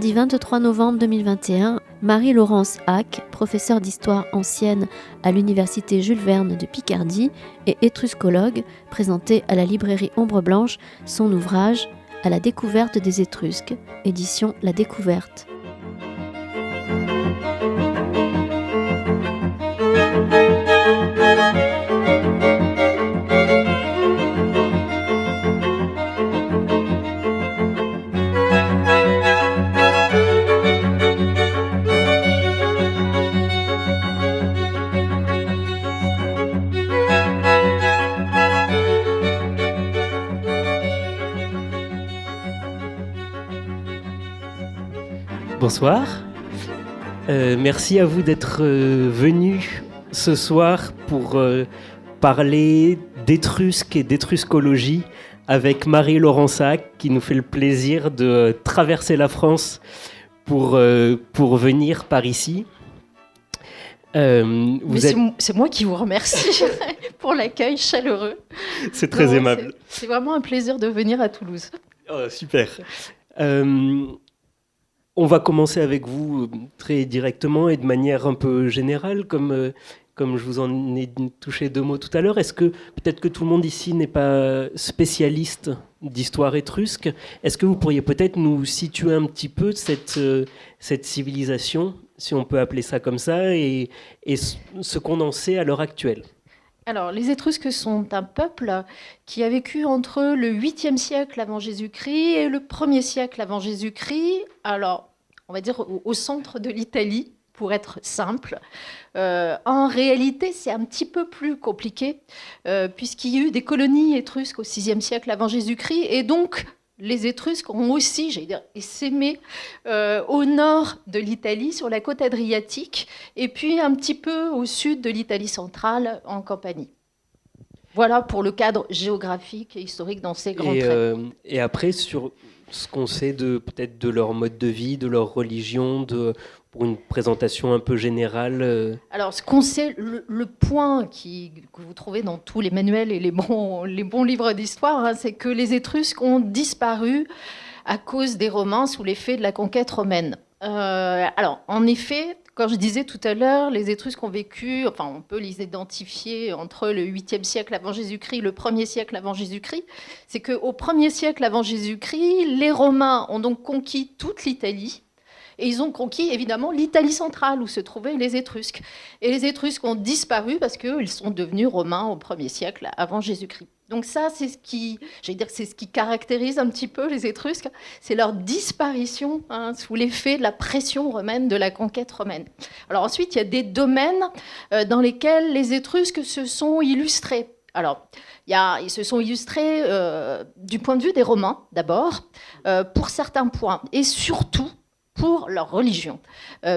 mardi 23 novembre 2021, Marie-Laurence Hack, professeure d'histoire ancienne à l'université Jules Verne de Picardie et étruscologue, présentait à la librairie Ombre Blanche son ouvrage « À la découverte des Étrusques », édition La Découverte. Bonsoir, merci à vous d'être venus ce soir pour parler d'étrusques et d'étruscologie avec Marie-Laurence Hack qui nous fait le plaisir de traverser la France pour venir par ici. C'est moi qui vous remercie pour l'accueil chaleureux. C'est très aimable. C'est vraiment un plaisir de venir à Toulouse. Oh, super. On va commencer avec vous très directement et de manière un peu générale, comme je vous en ai touché deux mots tout à l'heure. Est-ce que peut-être que tout le monde ici n'est pas spécialiste d'histoire étrusque? Est-ce que vous pourriez peut-être nous situer un petit peu cette civilisation, si on peut appeler ça comme ça, et ce qu'on en sait à l'heure actuelle? Alors, les Étrusques sont un peuple qui a vécu entre le 8e siècle avant Jésus-Christ et le 1er siècle avant Jésus-Christ. Alors, on va dire au centre de l'Italie, pour être simple. En réalité, c'est un petit peu plus compliqué, puisqu'il y a eu des colonies étrusques au 6e siècle avant Jésus-Christ, et donc les Étrusques ont aussi, essaimé au nord de l'Italie, sur la côte adriatique, et puis un petit peu au sud de l'Italie centrale, en Campanie. Voilà pour le cadre géographique et historique dans ces grands traits. Et après, sur ce qu'on sait peut-être de leur mode de vie, de leur religion, pour une présentation un peu générale. Alors, ce qu'on sait, le point que vous trouvez dans tous les manuels et les bons livres d'histoire, c'est que les Étrusques ont disparu à cause des Romains sous l'effet de la conquête romaine. Alors, en effet, comme je disais tout à l'heure, les Étrusques ont vécu, on peut les identifier entre le 8e siècle avant Jésus-Christ et le 1er siècle avant Jésus-Christ. C'est qu'au 1er siècle avant Jésus-Christ, les Romains ont donc conquis toute l'Italie. Et ils ont conquis, évidemment, l'Italie centrale, où se trouvaient les Étrusques. Et les Étrusques ont disparu parce qu'ils sont devenus romains au 1er siècle avant Jésus-Christ. Donc ça, c'est ce qui caractérise un petit peu les Étrusques, c'est leur disparition sous l'effet de la pression romaine, de la conquête romaine. Alors ensuite, il y a des domaines dans lesquels les Étrusques se sont illustrés. Alors, ils se sont illustrés du point de vue des Romains, d'abord, pour certains points, et surtout pour leur religion,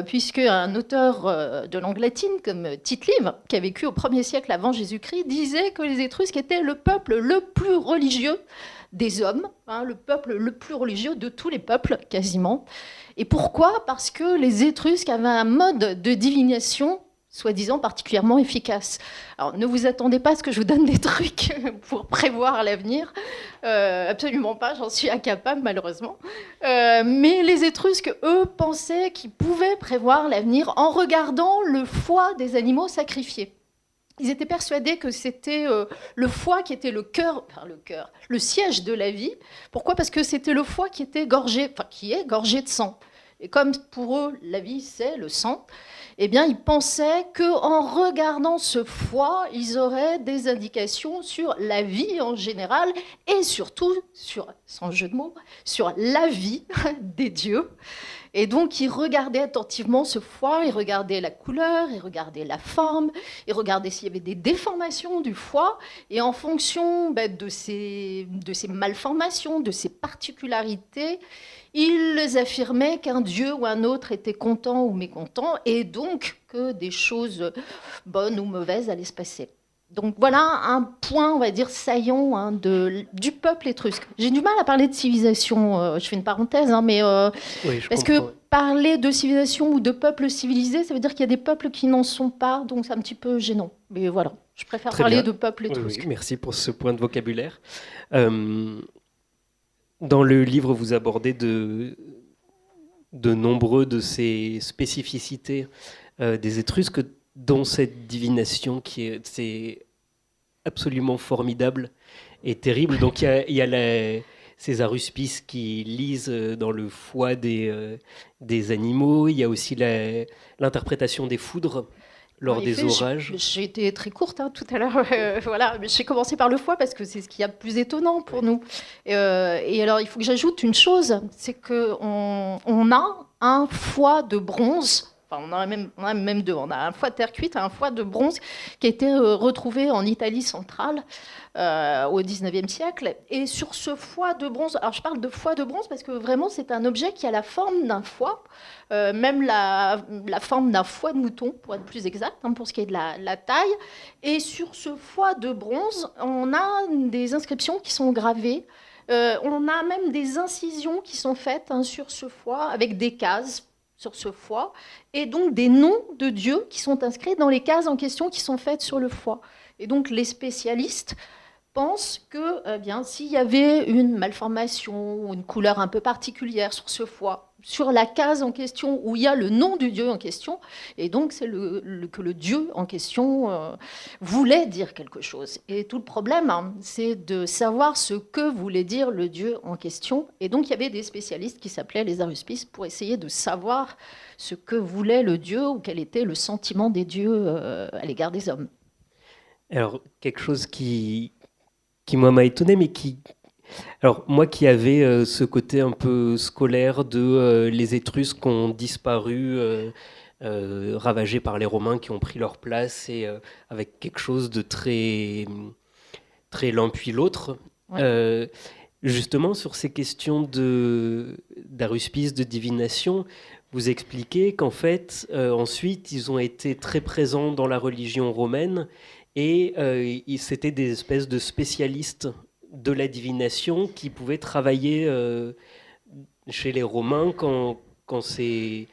puisque un auteur de langue latine comme Tite-Live, qui a vécu au 1er siècle avant Jésus-Christ, disait que les Étrusques étaient le peuple le plus religieux des hommes, le peuple le plus religieux de tous les peuples, quasiment. Et pourquoi ? Parce que les Étrusques avaient un mode de divination soi-disant particulièrement efficace. Alors, ne vous attendez pas à ce que je vous donne des trucs pour prévoir l'avenir. Absolument pas, j'en suis incapable, malheureusement. Mais les Étrusques, eux, pensaient qu'ils pouvaient prévoir l'avenir en regardant le foie des animaux sacrifiés. Ils étaient persuadés que c'était le foie qui était le siège de la vie. Pourquoi ? Parce que c'était le foie qui est gorgé de sang. Et comme pour eux, la vie, c'est le sang, eh bien, ils pensaient qu'en regardant ce foie, ils auraient des indications sur la vie en général et surtout, sans jeu de mots, sur la vie des dieux. Et donc, ils regardaient attentivement ce foie, ils regardaient la couleur, ils regardaient la forme, ils regardaient s'il y avait des déformations du foie. Et en fonction de ces malformations, de ces particularités, ils affirmaient qu'un dieu ou un autre était content ou mécontent, et donc que des choses bonnes ou mauvaises allaient se passer. Donc voilà un point, on va dire, saillant du peuple étrusque. J'ai du mal à parler de civilisation, je fais une parenthèse, mais oui, parce que parler de civilisation ou de peuple civilisé, ça veut dire qu'il y a des peuples qui n'en sont pas, donc c'est un petit peu gênant. Mais voilà, je préfère parler de peuple étrusque. Oui, merci pour ce point de vocabulaire. Dans le livre, vous abordez de nombreux de ces spécificités des Étrusques, dont cette divination c'est absolument formidable et terrible. Donc il y a ces aruspices qui lisent dans le foie des animaux. Il y a aussi l'interprétation des foudres lors des orages. J'ai été très courte tout à l'heure. Voilà, j'ai commencé par le foie parce que c'est ce qu'il y a de plus étonnant pour nous. Et alors, il faut que j'ajoute une chose, c'est qu'on a un foie de bronze. Enfin, on a même deux. On a un foie de terre cuite et un foie de bronze qui a été retrouvé en Italie centrale au XIXe siècle. Et sur ce foie de bronze, alors je parle de foie de bronze parce que vraiment c'est un objet qui a la forme d'un foie, même la forme d'un foie de mouton, pour être plus exact, pour ce qui est de la taille. Et sur ce foie de bronze, on a des inscriptions qui sont gravées. On a même des incisions qui sont faites sur ce foie avec des cases sur ce foie, et donc des noms de dieux qui sont inscrits dans les cases en question qui sont faites sur le foie. Et donc les spécialistes pensent que s'il y avait une malformation ou une couleur un peu particulière sur ce foie, sur la case en question où il y a le nom du dieu en question, et donc c'est que le dieu en question voulait dire quelque chose. Et tout le problème, c'est de savoir ce que voulait dire le dieu en question. Et donc il y avait des spécialistes qui s'appelaient les aruspices pour essayer de savoir ce que voulait le dieu ou quel était le sentiment des dieux à l'égard des hommes. Alors, quelque chose qui moi m'a étonné, mais alors moi qui avais ce côté un peu scolaire de les Étrusques ont disparu, ravagés par les Romains qui ont pris leur place, et avec quelque chose de très très l'un puis l'autre. Ouais. Justement, sur ces questions d'aruspice, de divination, vous expliquez qu'en fait, ensuite, ils ont été très présents dans la religion romaine. Et c'était des espèces de spécialistes de la divination qui pouvaient travailler chez les Romains quand ces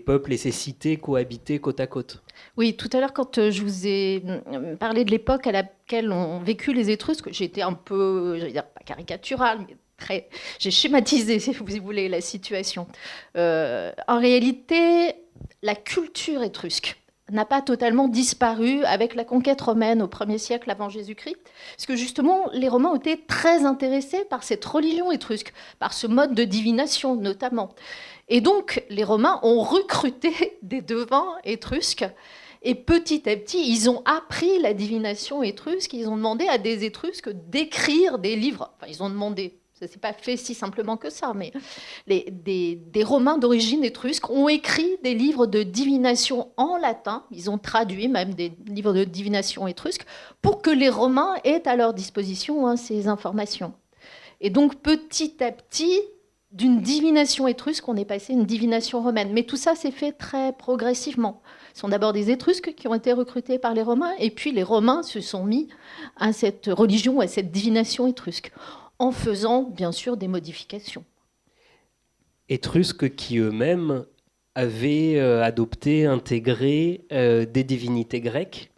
peuples et ces cités cohabitaient côte à côte. Oui, tout à l'heure, quand je vous ai parlé de l'époque à laquelle ont vécu les Étrusques, j'ai été un peu, je vais dire, pas caricaturale, mais j'ai schématisé, si vous voulez, la situation. En réalité, la culture étrusque n'a pas totalement disparu avec la conquête romaine au 1er siècle avant Jésus-Christ, parce que justement, les Romains ont été très intéressés par cette religion étrusque, par ce mode de divination notamment. Et donc, les Romains ont recruté des devins étrusques, et petit à petit, ils ont appris la divination étrusque, ils ont demandé à des Étrusques d'écrire des livres. Enfin, ils ont demandé. Ça ne s'est pas fait si simplement que ça, mais des Romains d'origine étrusque ont écrit des livres de divination en latin. Ils ont traduit même des livres de divination étrusque pour que les Romains aient à leur disposition ces informations. Et donc, petit à petit, d'une divination étrusque, on est passé à une divination romaine. Mais tout ça s'est fait très progressivement. Ce sont d'abord des Étrusques qui ont été recrutés par les Romains, et puis les Romains se sont mis à cette religion, à cette divination étrusque, en faisant bien sûr des modifications. Étrusques qui eux-mêmes avaient adopté, intégré des divinités grecques,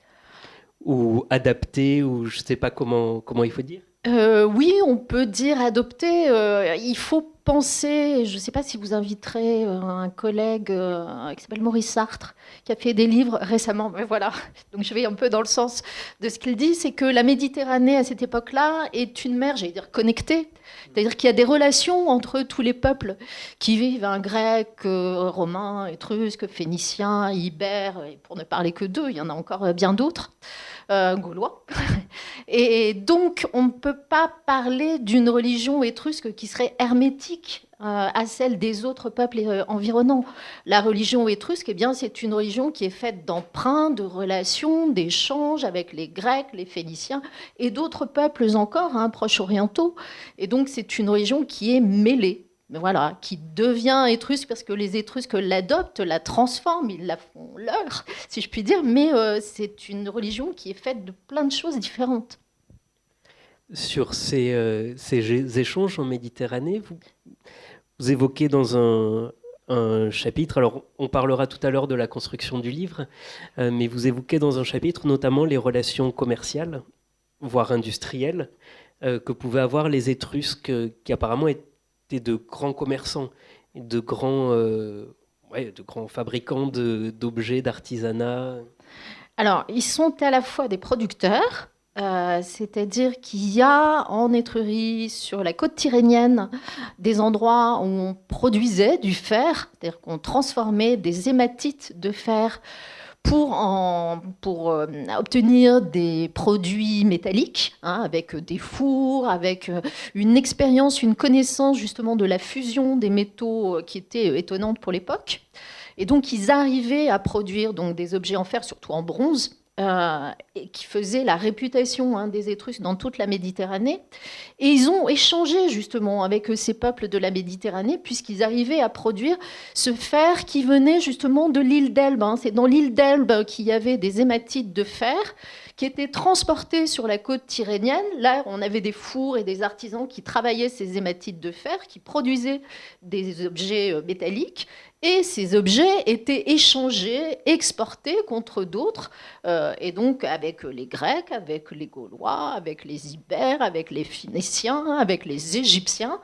ou adapté, ou je ne sais pas comment il faut dire. Oui, on peut dire adopter. Il faut penser, je ne sais pas si vous inviterez un collègue qui s'appelle Maurice Sartre, qui a fait des livres récemment, mais voilà, donc je vais un peu dans le sens de ce qu'il dit, c'est que la Méditerranée à cette époque-là est une mer, j'allais dire connectée, c'est-à-dire qu'il y a des relations entre tous les peuples qui vivent, grecs, romains, étrusques, phéniciens, ibères, et pour ne parler que d'eux, il y en a encore bien d'autres, gaulois. Et donc, on ne peut pas parler d'une religion étrusque qui serait hermétique à celle des autres peuples environnants. La religion étrusque, c'est une religion qui est faite d'emprunts, de relations, d'échanges avec les Grecs, les Phéniciens et d'autres peuples encore, proches orientaux. Et donc, c'est une religion qui est mêlée. Voilà, qui devient étrusque parce que les Étrusques l'adoptent, la transforment, ils la font leur, si je puis dire, mais c'est une religion qui est faite de plein de choses différentes. Sur ces échanges en Méditerranée, vous évoquez dans un chapitre, alors on parlera tout à l'heure de la construction du livre, mais vous évoquez dans un chapitre notamment les relations commerciales, voire industrielles, que pouvaient avoir les Étrusques qui apparemment étaient de grands commerçants de grands fabricants d'objets, d'artisanat. Alors, ils sont à la fois des producteurs, c'est-à-dire qu'il y a en Étrurie, sur la côte tyrrhénienne, des endroits où on produisait du fer, c'est-à-dire qu'on transformait des hématites de fer pour obtenir des produits métalliques, avec des fours, avec une expérience, une connaissance justement de la fusion des métaux qui était étonnante pour l'époque. Et donc, ils arrivaient à produire donc, des objets en fer, surtout en bronze, et qui faisaient la réputation des Étrusques dans toute la Méditerranée. Et ils ont échangé justement avec ces peuples de la Méditerranée, puisqu'ils arrivaient à produire ce fer qui venait justement de l'île d'Elbe. C'est dans l'île d'Elbe qu'il y avait des hématites de fer qui étaient transportées sur la côte tyrrhénienne. Là, on avait des fours et des artisans qui travaillaient ces hématites de fer, qui produisaient des objets métalliques. Et ces objets étaient échangés, exportés contre d'autres, et donc avec les Grecs, avec les Gaulois, avec les Ibères, avec les Phéniciens, avec les Égyptiens.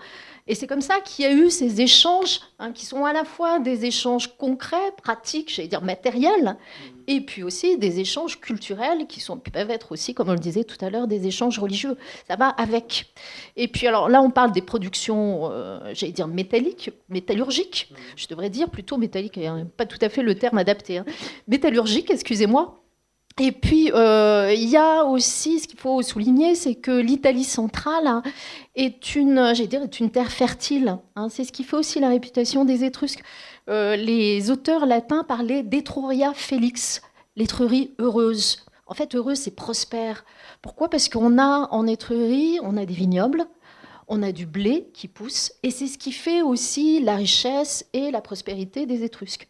Et c'est comme ça qu'il y a eu ces échanges, qui sont à la fois des échanges concrets, pratiques, j'allais dire matériels, et puis aussi des échanges culturels qui peuvent être aussi, comme on le disait tout à l'heure, des échanges religieux. Ça va avec. Et puis alors là, on parle des productions, j'allais dire métallurgiques. Je devrais dire plutôt métalliques, pas tout à fait le terme adapté. Métallurgiques, excusez-moi. Et puis, il y a aussi, ce qu'il faut souligner, c'est que l'Italie centrale est une terre fertile. C'est ce qui fait aussi la réputation des Étrusques. Les auteurs latins parlaient d'Etruria felix, l'Étrurie heureuse. En fait, heureuse, c'est prospère. Pourquoi ? Parce qu'on a en Étrurie, on a des vignobles, on a du blé qui pousse, et c'est ce qui fait aussi la richesse et la prospérité des Étrusques.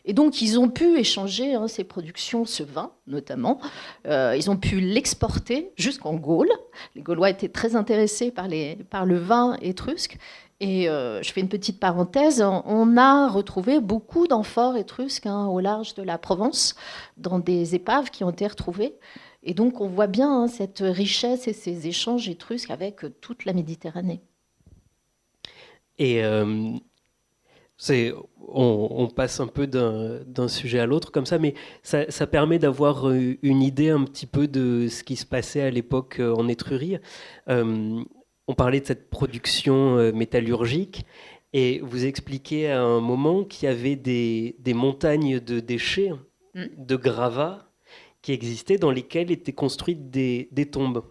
Et donc, ils ont pu échanger ces productions, ce vin notamment. Ils ont pu l'exporter jusqu'en Gaule. Les Gaulois étaient très intéressés par le vin étrusque. Et je fais une petite parenthèse, on a retrouvé beaucoup d'amphores étrusques au large de la Provence, dans des épaves qui ont été retrouvées. Et donc, on voit bien cette richesse et ces échanges étrusques avec toute la Méditerranée. Et on passe un peu d'un sujet à l'autre comme ça, mais ça permet d'avoir une idée un petit peu de ce qui se passait à l'époque en Étrurie. On parlait de cette production métallurgique, et vous expliquez à un moment qu'il y avait des montagnes de déchets, de gravats, qui existaient, dans lesquelles étaient construites des tombes,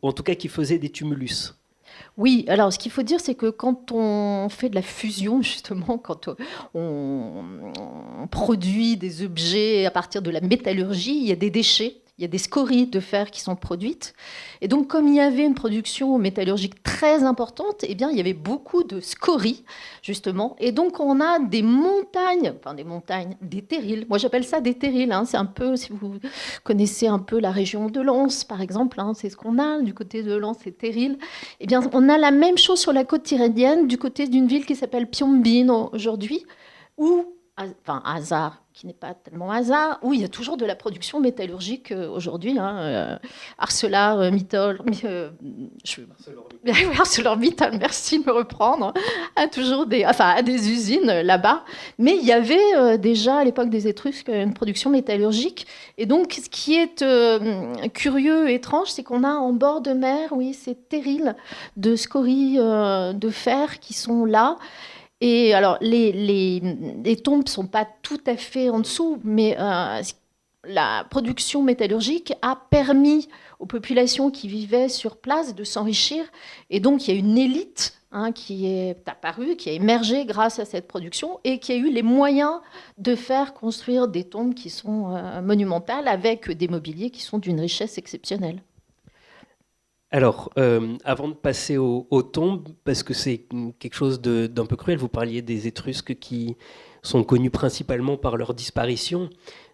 en tout cas qui faisaient des tumulus. Oui, alors ce qu'il faut dire, c'est que quand on fait de la fusion, justement, quand on produit des objets à partir de la métallurgie, il y a des déchets, il y a des scories de fer qui sont produites. Et donc, comme il y avait une production métallurgique très importante, eh bien, il y avait beaucoup de scories, justement. Et donc, on a des montagnes, des terrils. Moi, j'appelle ça des terrils. C'est un peu, si vous connaissez un peu la région de Lens, par exemple, c'est ce qu'on a du côté de Lens, c'est terrils. Eh bien, on a la même chose sur la côte tyrrhénienne, du côté d'une ville qui s'appelle Piombino aujourd'hui, où, hasard, qui n'est pas tellement hasard, où il y a toujours de la production métallurgique aujourd'hui. ArcelorMittal, ArcelorMittal, merci de me reprendre, a toujours des usines là-bas. Mais il y avait déjà à l'époque des Étrusques une production métallurgique. Et donc, ce qui est curieux, étrange, c'est qu'on a en bord de mer, ces terrils de scories de fer qui sont là. Et alors, les tombes ne sont pas tout à fait en dessous, mais la production métallurgique a permis aux populations qui vivaient sur place de s'enrichir. Et donc, il y a une élite qui est apparue, qui a émergé grâce à cette production et qui a eu les moyens de faire construire des tombes qui sont monumentales avec des mobiliers qui sont d'une richesse exceptionnelle. Alors, avant de passer aux tombes, parce que c'est quelque chose d'un peu cruel, vous parliez des Étrusques qui sont connus principalement par leur disparition,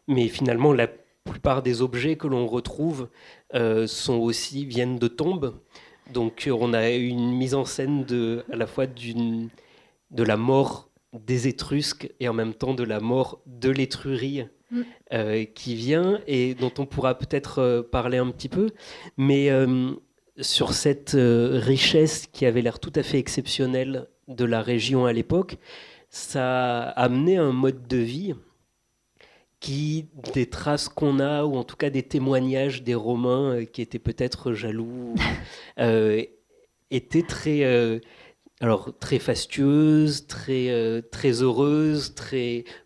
mais finalement la plupart des objets que l'on retrouve viennent de tombes. Donc on a une mise en scène à la fois de la mort des Étrusques et en même temps de la mort de l'Étrurie qui vient et dont on pourra peut-être parler un petit peu. Mais sur cette richesse qui avait l'air tout à fait exceptionnelle de la région à l'époque, ça a amené un mode de vie qui, des traces qu'on a, ou en tout cas des témoignages des Romains qui étaient peut-être jaloux, étaient très fastueuses, très heureuses,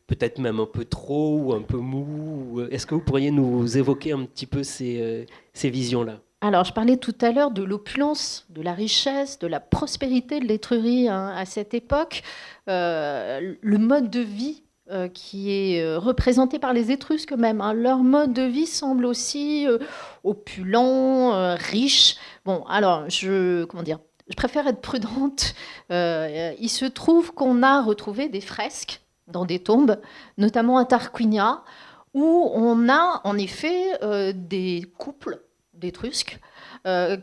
peut-être même un peu trop ou un peu mou. Est-ce que vous pourriez nous évoquer un petit peu ces visions-là ? Alors, je parlais tout à l'heure de l'opulence, de la richesse, de la prospérité de l'Étrurie à cette époque. Le mode de vie qui est représenté par les Étrusques eux-mêmes. Leur mode de vie semble aussi opulent, riche. Bon, alors, je préfère être prudente. Il se trouve qu'on a retrouvé des fresques dans des tombes, notamment à Tarquinia, où on a en effet des couples d'Étrusques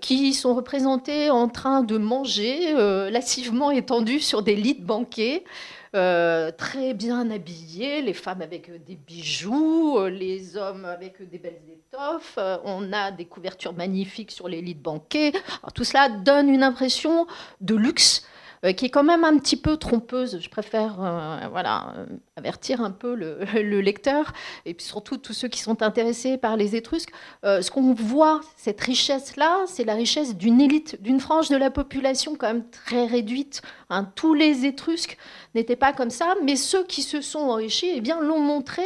qui sont représentés en train de manger, lascivement étendus sur des lits de banquet, très bien habillés, les femmes avec des bijoux, les hommes avec des belles étoffes. On a des couvertures magnifiques sur les lits de banquet. Alors, tout cela donne une impression de luxe qui est quand même un petit peu trompeuse. Je préfère avertir un peu le lecteur, et puis surtout tous ceux qui sont intéressés par les Étrusques. Ce qu'on voit, cette richesse-là, c'est la richesse d'une élite, d'une frange de la population quand même très réduite. Tous les Étrusques n'étaient pas comme ça, mais ceux qui se sont enrichis l'ont montré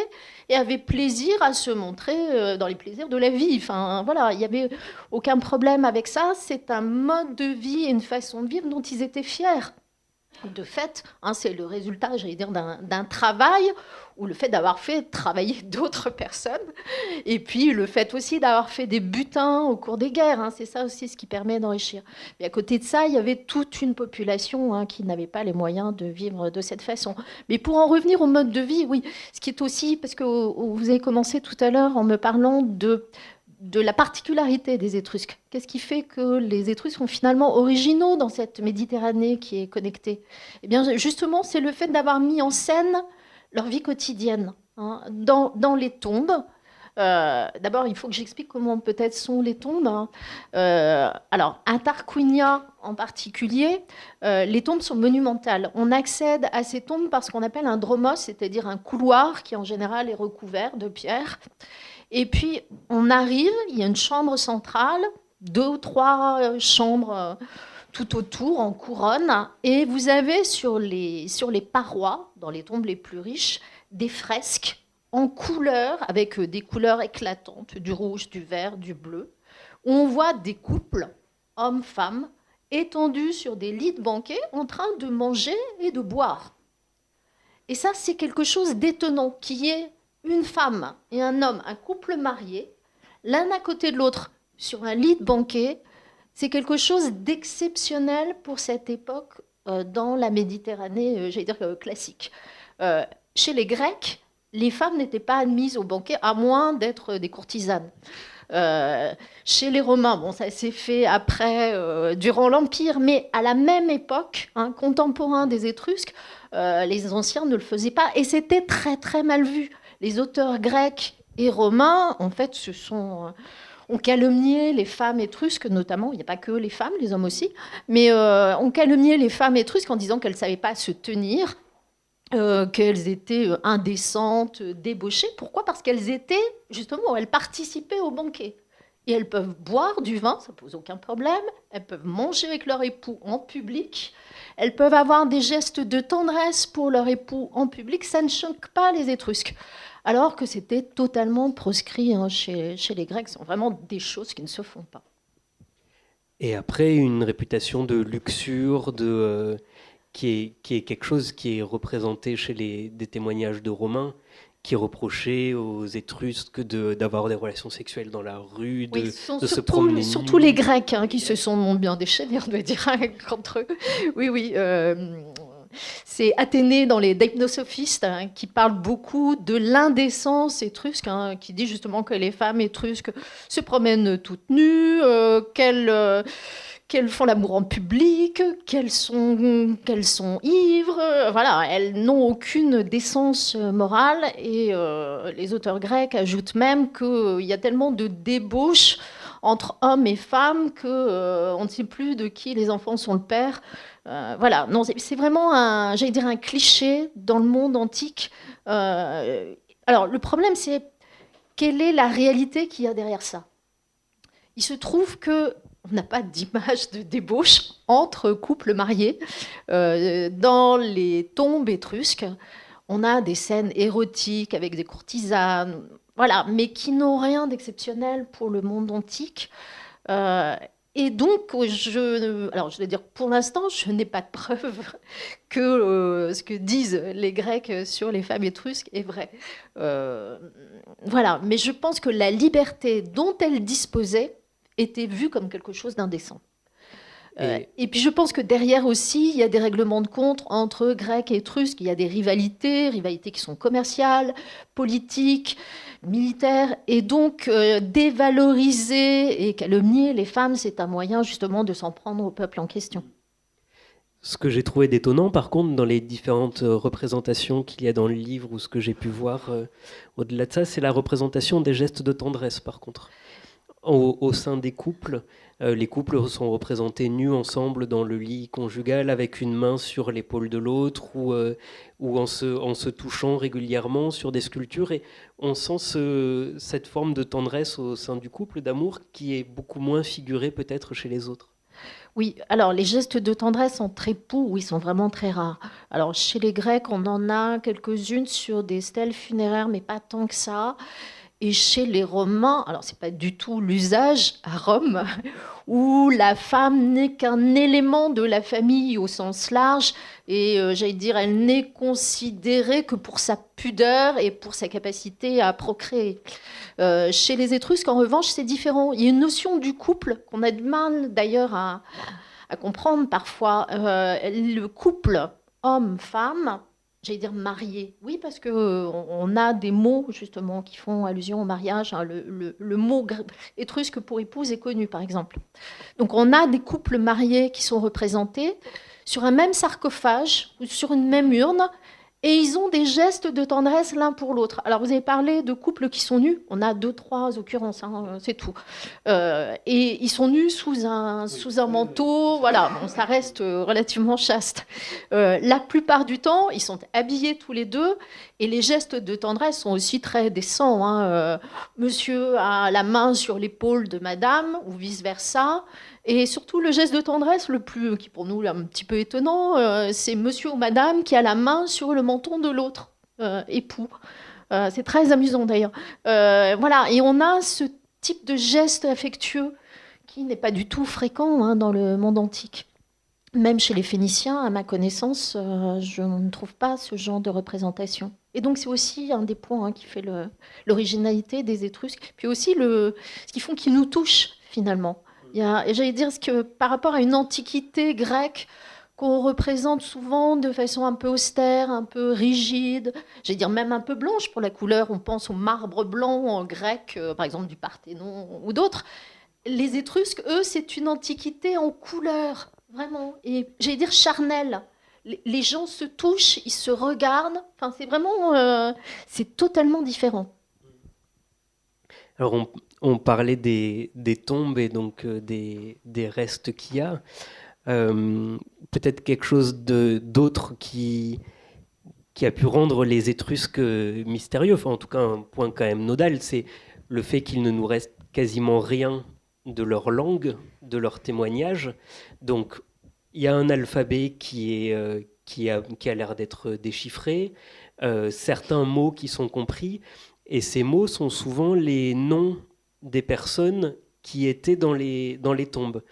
et avaient plaisir à se montrer dans les plaisirs de la vie. Il n'y avait aucun problème avec ça. C'est un mode de vie et une façon de vivre dont ils étaient fiers. De fait, c'est le résultat, d'un travail, ou le fait d'avoir fait travailler d'autres personnes, et puis le fait aussi d'avoir fait des butins au cours des guerres. C'est ça aussi ce qui permet d'enrichir. Mais à côté de ça, il y avait toute une population qui n'avait pas les moyens de vivre de cette façon. Mais pour en revenir au mode de vie, oui, ce qui est aussi, parce que vous avez commencé tout à l'heure en me parlant de la particularité des Étrusques. Qu'est-ce qui fait que les Étrusques sont finalement originaux dans cette Méditerranée qui est connectée ? Eh bien, justement, c'est le fait d'avoir mis en scène leur vie quotidienne dans les tombes. D'abord, il faut que j'explique comment peut-être sont les tombes. Alors, à Tarquinia en particulier, les tombes sont monumentales. On accède à ces tombes par ce qu'on appelle un dromos, c'est-à-dire un couloir qui en général est recouvert de pierre. Et puis, on arrive, il y a une chambre centrale, 2 ou 3 chambres tout autour, en couronne, et vous avez sur les parois, dans les tombes les plus riches, des fresques en couleurs, avec des couleurs éclatantes, du rouge, du vert, du bleu, où on voit des couples, hommes, femmes, étendus sur des lits de banquet, en train de manger et de boire. Et ça, c'est quelque chose d'étonnant, qui est une femme et un homme, un couple marié, l'un à côté de l'autre sur un lit de banquet, c'est quelque chose d'exceptionnel pour cette époque dans la Méditerranée, classique. Chez les Grecs, les femmes n'étaient pas admises au banquet, à moins d'être des courtisanes. Chez les Romains, ça s'est fait après, durant l'Empire, mais à la même époque, contemporain des Étrusques, les anciens ne le faisaient pas, et c'était très très mal vu. Les auteurs grecs et romains, en fait, ont calomnié les femmes étrusques, notamment. Il n'y a pas que les femmes, les hommes aussi, mais ont calomnié les femmes étrusques en disant qu'elles ne savaient pas se tenir, qu'elles étaient indécentes, débauchées. Pourquoi ? Parce qu'elles elles participaient au banquet. Et elles peuvent boire du vin, ça ne pose aucun problème. Elles peuvent manger avec leur époux en public. Elles peuvent avoir des gestes de tendresse pour leur époux en public. Ça ne choque pas les Étrusques. Alors que c'était totalement proscrit chez les Grecs. Ce sont vraiment des choses qui ne se font pas. Et après, une réputation de luxure, qui est quelque chose qui est représenté chez des témoignages de Romains, qui reprochait aux Étrusques d'avoir des relations sexuelles dans la rue, de se promener. Surtout les Grecs qui se sont bien déchaînés, on doit dire, entre eux. Oui. C'est Athénée dans les Deipnosophistes qui parle beaucoup de l'indécence étrusque, qui dit justement que les femmes étrusques se promènent toutes nues, qu'elles font l'amour en public, qu'elles sont ivres. Voilà, elles n'ont aucune décence morale. Et les auteurs grecs ajoutent même qu'il y a tellement de débauche entre hommes et femmes que on ne sait plus de qui les enfants sont le père. Voilà, non, c'est vraiment un cliché dans le monde antique. Alors, le problème, c'est quelle est la réalité qu'il y a derrière ça? Il se trouve qu'on n'a pas d'image de débauche entre couples mariés. Dans les tombes étrusques, on a des scènes érotiques avec des courtisanes, voilà, mais qui n'ont rien d'exceptionnel pour le monde antique. Et donc, alors je vais dire, pour l'instant, je n'ai pas de preuve que ce que disent les Grecs sur les femmes étrusques est vrai. Voilà, mais je pense que la liberté dont elles disposaient était vue comme quelque chose d'indécent. Et puis je pense que derrière aussi, il y a des règlements de compte entre Grecs et Étrusques. Il y a des rivalités qui sont commerciales, politiques, militaires. Et donc dévaloriser et calomnier les femmes, c'est un moyen justement de s'en prendre au peuple en question. Ce que j'ai trouvé détonnant, par contre, dans les différentes représentations qu'il y a dans le livre, ou ce que j'ai pu voir au-delà de ça, c'est la représentation des gestes de tendresse, par contre. Au sein des couples, les couples sont représentés nus ensemble dans le lit conjugal avec une main sur l'épaule de l'autre ou en se touchant régulièrement sur des sculptures. Et on sent cette forme de tendresse au sein du couple, d'amour, qui est beaucoup moins figurée peut-être chez les autres. Oui, alors les gestes de tendresse entre époux, oui, sont vraiment très rares. Alors chez les Grecs, on en a quelques-unes sur des stèles funéraires, mais pas tant que ça. Et chez les Romains, alors c'est pas du tout l'usage à Rome, où la femme n'est qu'un élément de la famille au sens large, et elle n'est considérée que pour sa pudeur et pour sa capacité à procréer. Chez les Étrusques, en revanche, c'est différent. Il y a une notion du couple qu'on a du mal d'ailleurs à comprendre parfois. Le couple homme-femme, marié. Oui, parce qu'on a des mots, justement, qui font allusion au mariage. Hein. Le mot étrusque pour épouse est connu, par exemple. Donc, on a des couples mariés qui sont représentés sur un même sarcophage ou sur une même urne, et ils ont des gestes de tendresse l'un pour l'autre. Alors, vous avez parlé de couples qui sont nus. On a 2-3 occurrences, hein, c'est tout. Et ils sont nus sous un manteau. Voilà, bon, ça reste relativement chaste. La plupart du temps, ils sont habillés tous les deux. Et les gestes de tendresse sont aussi très décents. Hein. Monsieur a la main sur l'épaule de madame, ou vice-versa. Et surtout, le geste de tendresse, qui pour nous est un petit peu étonnant, c'est monsieur ou madame qui a la main sur le menton de l'autre époux. C'est très amusant d'ailleurs. Voilà, et on a ce type de geste affectueux qui n'est pas du tout fréquent hein, dans le monde antique. Même chez les Phéniciens, à ma connaissance, je ne trouve pas ce genre de représentation. Et donc c'est aussi un des points hein, qui fait l'originalité des Étrusques, puis aussi ce qui font qu'ils nous touchent finalement. Que par rapport à une antiquité grecque qu'on représente souvent de façon un peu austère, un peu rigide, même un peu blanche pour la couleur, on pense au marbre blanc en grec, par exemple du Parthénon ou d'autres. Les Étrusques, eux, c'est une antiquité en couleur, vraiment, et charnelle. Les gens se touchent, ils se regardent, enfin, c'est vraiment, c'est totalement différent. Alors on parlait des tombes et donc des restes qu'il y a. Peut-être quelque chose d'autre qui a pu rendre les Étrusques mystérieux, enfin en tout cas un point quand même nodal, c'est le fait qu'il ne nous reste quasiment rien de leur langue, de leur témoignage. Donc il y a un alphabet qui a l'air d'être déchiffré, certains mots qui sont compris, et ces mots sont souvent les noms des personnes qui étaient dans les tombes.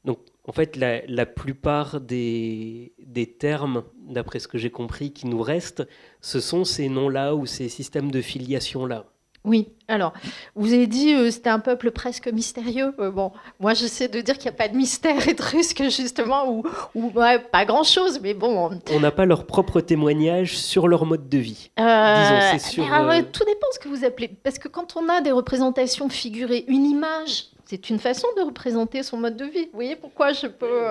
Donc, en fait, la plupart des termes, d'après ce que j'ai compris, qui nous restent, ce sont ces noms-là ou ces systèmes de filiation-là. Oui, alors, vous avez dit c'était un peuple presque mystérieux. Bon, moi, j'essaie de dire qu'il n'y a pas de mystère étrusque, justement, ou pas grand-chose, mais bon. On n'a pas leur propre témoignage sur leur mode de vie. Disons, c'est sûr. Tout dépend ce que vous appelez. Parce que quand on a des représentations figurées, une image, c'est une façon de représenter son mode de vie. Vous voyez pourquoi je peux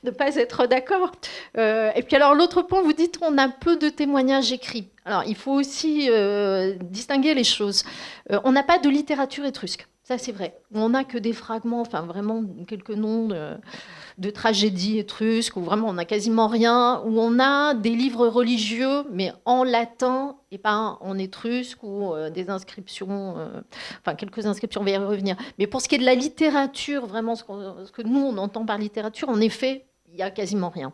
ne pas être d'accord. Et puis alors, l'autre point, vous dites on a peu de témoignages écrits. Alors, il faut aussi distinguer les choses. On n'a pas de littérature étrusque. Ça, c'est vrai. On n'a que des fragments, enfin vraiment quelques noms de tragédies étrusques, où vraiment on n'a quasiment rien, où on a des livres religieux, mais en latin et pas en étrusque, ou des inscriptions, enfin quelques inscriptions, on va y revenir. Mais pour ce qui est de la littérature, vraiment ce que nous on entend par littérature, en effet, il n'y a quasiment rien.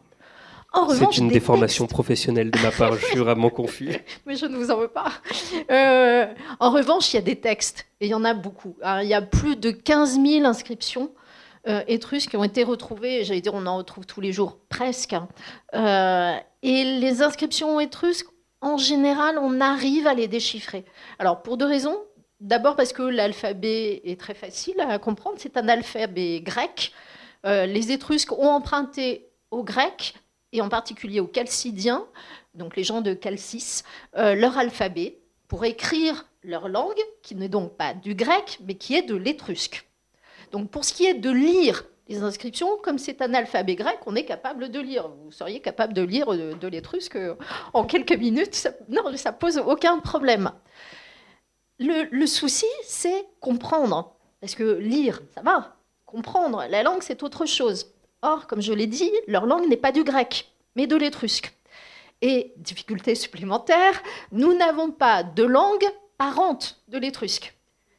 En revanche, c'est une déformation textes... professionnelle de ma part, je suis vraiment confus. Mais je ne vous en veux pas. En revanche, il y a des textes, et il y en a beaucoup. Alors, il y a plus de 15 000 inscriptions étrusques qui ont été retrouvées, j'allais dire on en retrouve tous les jours, presque. Et les inscriptions étrusques, en général, on arrive à les déchiffrer. Alors, pour deux raisons. D'abord parce que l'alphabet est très facile à comprendre, c'est un alphabet grec. Les Étrusques ont emprunté au grec, et en particulier aux Chalcidiens, donc les gens de Chalcis, leur alphabet pour écrire leur langue, qui n'est donc pas du grec, mais qui est de l'étrusque. Donc pour ce qui est de lire les inscriptions, comme c'est un alphabet grec, on est capable de lire. Vous seriez capable de lire de l'étrusque en quelques minutes, ça pose aucun problème. Le souci, c'est comprendre, parce que lire, ça va, comprendre, la langue, c'est autre chose. Or, comme je l'ai dit, leur langue n'est pas du grec, mais de l'étrusque. Et, difficulté supplémentaire, nous n'avons pas de langue parente de l'étrusque.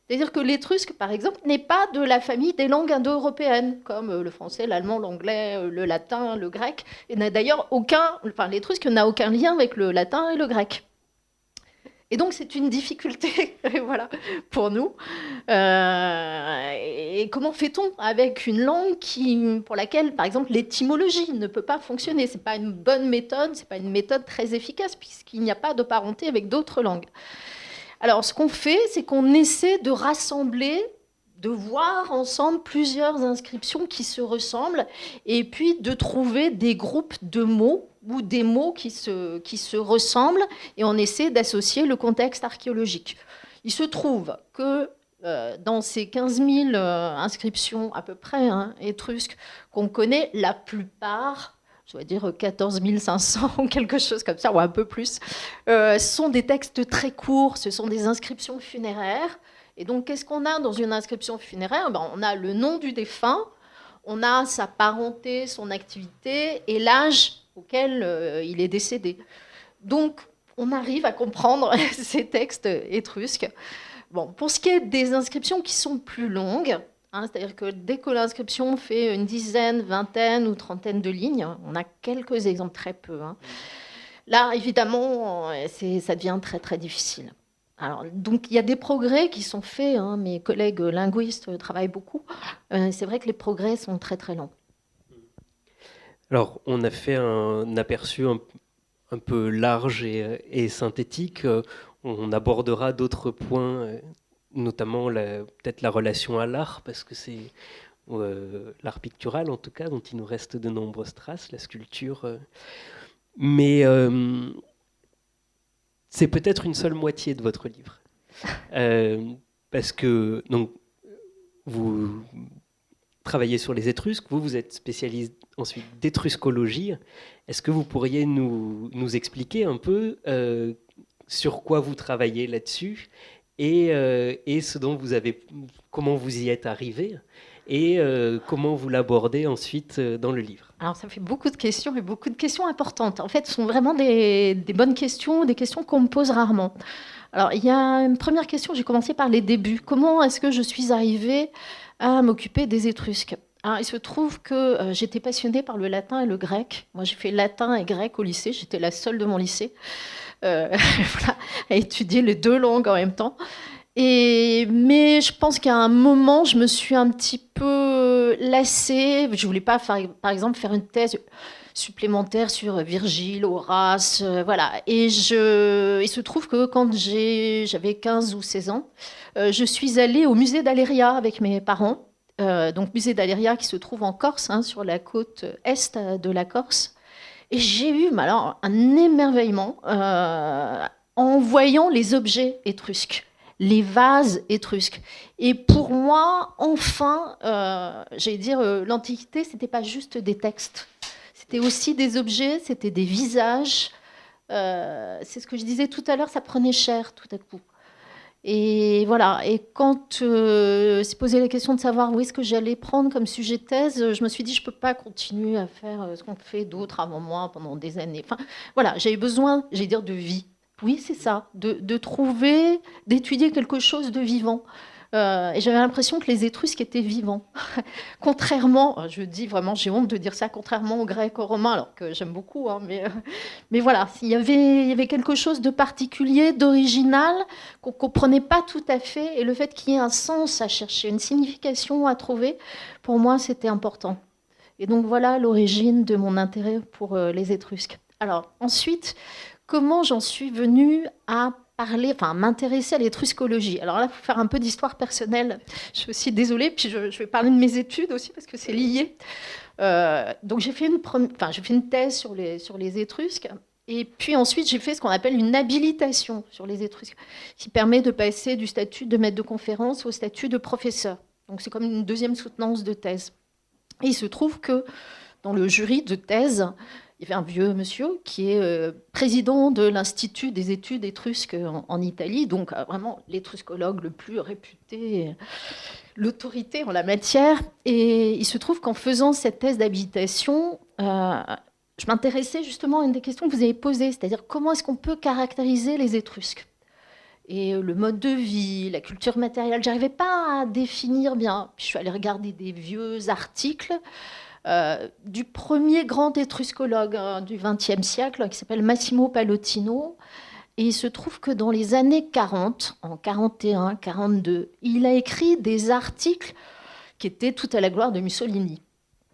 C'est-à-dire que l'étrusque, par exemple, n'est pas de la famille des langues indo-européennes, comme le français, l'allemand, l'anglais, le latin, le grec. Et n'a d'ailleurs l'étrusque n'a aucun lien avec le latin et le grec. Et donc, c'est une difficulté voilà, pour nous. Et comment fait-on avec une langue pour laquelle, par exemple, l'étymologie ne peut pas fonctionner ? Ce n'est pas une bonne méthode, ce n'est pas une méthode très efficace, puisqu'il n'y a pas de parenté avec d'autres langues. Alors, ce qu'on fait, c'est qu'on essaie de rassembler, de voir ensemble plusieurs inscriptions qui se ressemblent, et puis de trouver des groupes de mots ou des mots qui se ressemblent, et on essaie d'associer le contexte archéologique. Il se trouve que dans ces 15 000 inscriptions à peu près étrusques qu'on connaît, la plupart, je dois dire 14 500 ou quelque chose comme ça, ou un peu plus, sont des textes très courts, ce sont des inscriptions funéraires. Et donc, qu'est-ce qu'on a dans une inscription funéraire ? On a le nom du défunt, on a sa parenté, son activité et l'âge auquel il est décédé. Donc, on arrive à comprendre ces textes étrusques. Bon, pour ce qui est des inscriptions qui sont plus longues, c'est-à-dire que dès que l'inscription fait une dizaine, vingtaine ou trentaine de lignes, on a quelques exemples, très peu. Là, évidemment, ça devient très, très difficile. Alors, donc, il y a des progrès qui sont faits. Mes collègues linguistes travaillent beaucoup. C'est vrai que les progrès sont très, très lents. Alors, on a fait un aperçu un peu large et synthétique. On abordera d'autres points, notamment peut-être la relation à l'art, parce que c'est l'art pictural, en tout cas, dont il nous reste de nombreuses traces, la sculpture. Mais c'est peut-être une seule moitié de votre livre. Parce que donc, vous travaillez sur les Étrusques, vous êtes spécialiste ensuite d'étruscologie. Est-ce que vous pourriez nous expliquer un peu sur quoi vous travaillez là-dessus et ce dont comment vous y êtes arrivé et comment vous l'abordez ensuite dans le livre? Alors, ça fait beaucoup de questions et beaucoup de questions importantes. En fait, ce sont vraiment des bonnes questions, des questions qu'on me pose rarement. Alors, il y a une première question, j'ai commencé par les débuts. Comment est-ce que je suis arrivée à m'occuper des Étrusques ? Alors, il se trouve que j'étais passionnée par le latin et le grec. Moi, j'ai fait latin et grec au lycée. J'étais la seule de mon lycée voilà, à étudier les deux langues en même temps. Mais je pense qu'à un moment, je me suis un petit peu lassée. Je ne voulais pas, par exemple, faire une thèse supplémentaire sur Virgile, Horace, voilà. Et il se trouve que quand j'avais 15 ou 16 ans, je suis allée au musée d'Aléria avec mes parents. Donc, musée d'Aléria qui se trouve en Corse, sur la côte est de la Corse. Et j'ai eu alors, un émerveillement en voyant les objets étrusques, les vases étrusques. Et pour moi, enfin, j'allais dire, l'Antiquité, ce n'était pas juste des textes. C'était aussi des objets, c'était des visages. C'est ce que je disais tout à l'heure, ça prenait cher tout à coup. Et voilà, et quand s'est posé la question de savoir où est-ce que j'allais prendre comme sujet de thèse, je me suis dit, je ne peux pas continuer à faire ce qu'ont fait d'autres avant moi pendant des années. Enfin, voilà, j'avais besoin, j'allais dire, de vie. Oui, c'est ça, de trouver, d'étudier quelque chose de vivant. Et j'avais l'impression que les Étrusques étaient vivants. Contrairement, je dis vraiment, j'ai honte de dire ça, contrairement aux Grecs, aux Romains, alors que j'aime beaucoup, hein, mais voilà, il y avait quelque chose de particulier, d'original, qu'on ne comprenait pas tout à fait, et le fait qu'il y ait un sens à chercher, une signification à trouver, pour moi, c'était important. Et donc voilà l'origine de mon intérêt pour les Étrusques. Alors ensuite, comment j'en suis venue à m'intéresser à l'étruscologie. Alors là, il faut faire un peu d'histoire personnelle. Je suis aussi désolée, puis je vais parler de mes études aussi, parce que c'est lié. Donc j'ai fait une thèse sur les Étrusques, et puis ensuite j'ai fait ce qu'on appelle une habilitation sur les Étrusques, qui permet de passer du statut de maître de conférence au statut de professeur. Donc c'est comme une deuxième soutenance de thèse. Et il se trouve que dans le jury de thèse, il y avait un vieux monsieur qui est président de l'Institut des études étrusques en Italie, donc vraiment l'étruscologue le plus réputé, l'autorité en la matière. Et il se trouve qu'en faisant cette thèse d'habilitation, je m'intéressais justement à une des questions que vous avez posées, c'est-à-dire comment est-ce qu'on peut caractériser les Étrusques ? Et le mode de vie, la culture matérielle, j'arrivais pas à définir bien. Puis je suis allée regarder des vieux articles du premier grand étruscologue du XXe siècle, qui s'appelle Massimo Pallottino. Et il se trouve que dans les années 40, en 41, 42, il a écrit des articles qui étaient tout à la gloire de Mussolini.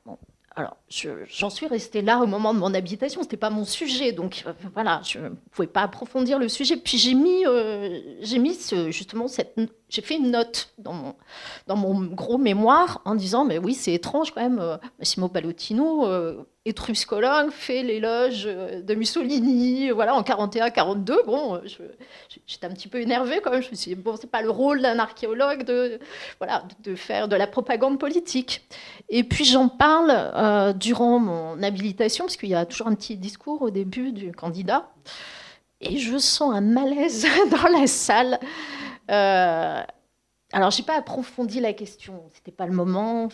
Bon, alors, j'en suis restée là au moment de mon habilitation, ce n'était pas mon sujet, donc voilà, je ne pouvais pas approfondir le sujet. Puis j'ai fait une note dans mon gros mémoire en disant, mais oui, c'est étrange quand même, Massimo Pallottino, étruscologue, fait l'éloge de Mussolini, voilà, en 41-42. Bon, j'étais un petit peu énervée quand même. Je me suis dit, bon, c'est pas le rôle d'un archéologue de faire de la propagande politique. Et puis j'en parle durant mon habilitation, parce qu'il y a toujours un petit discours au début du candidat, et je sens un malaise dans la salle. Alors, je n'ai pas approfondi la question, c'était pas le moment,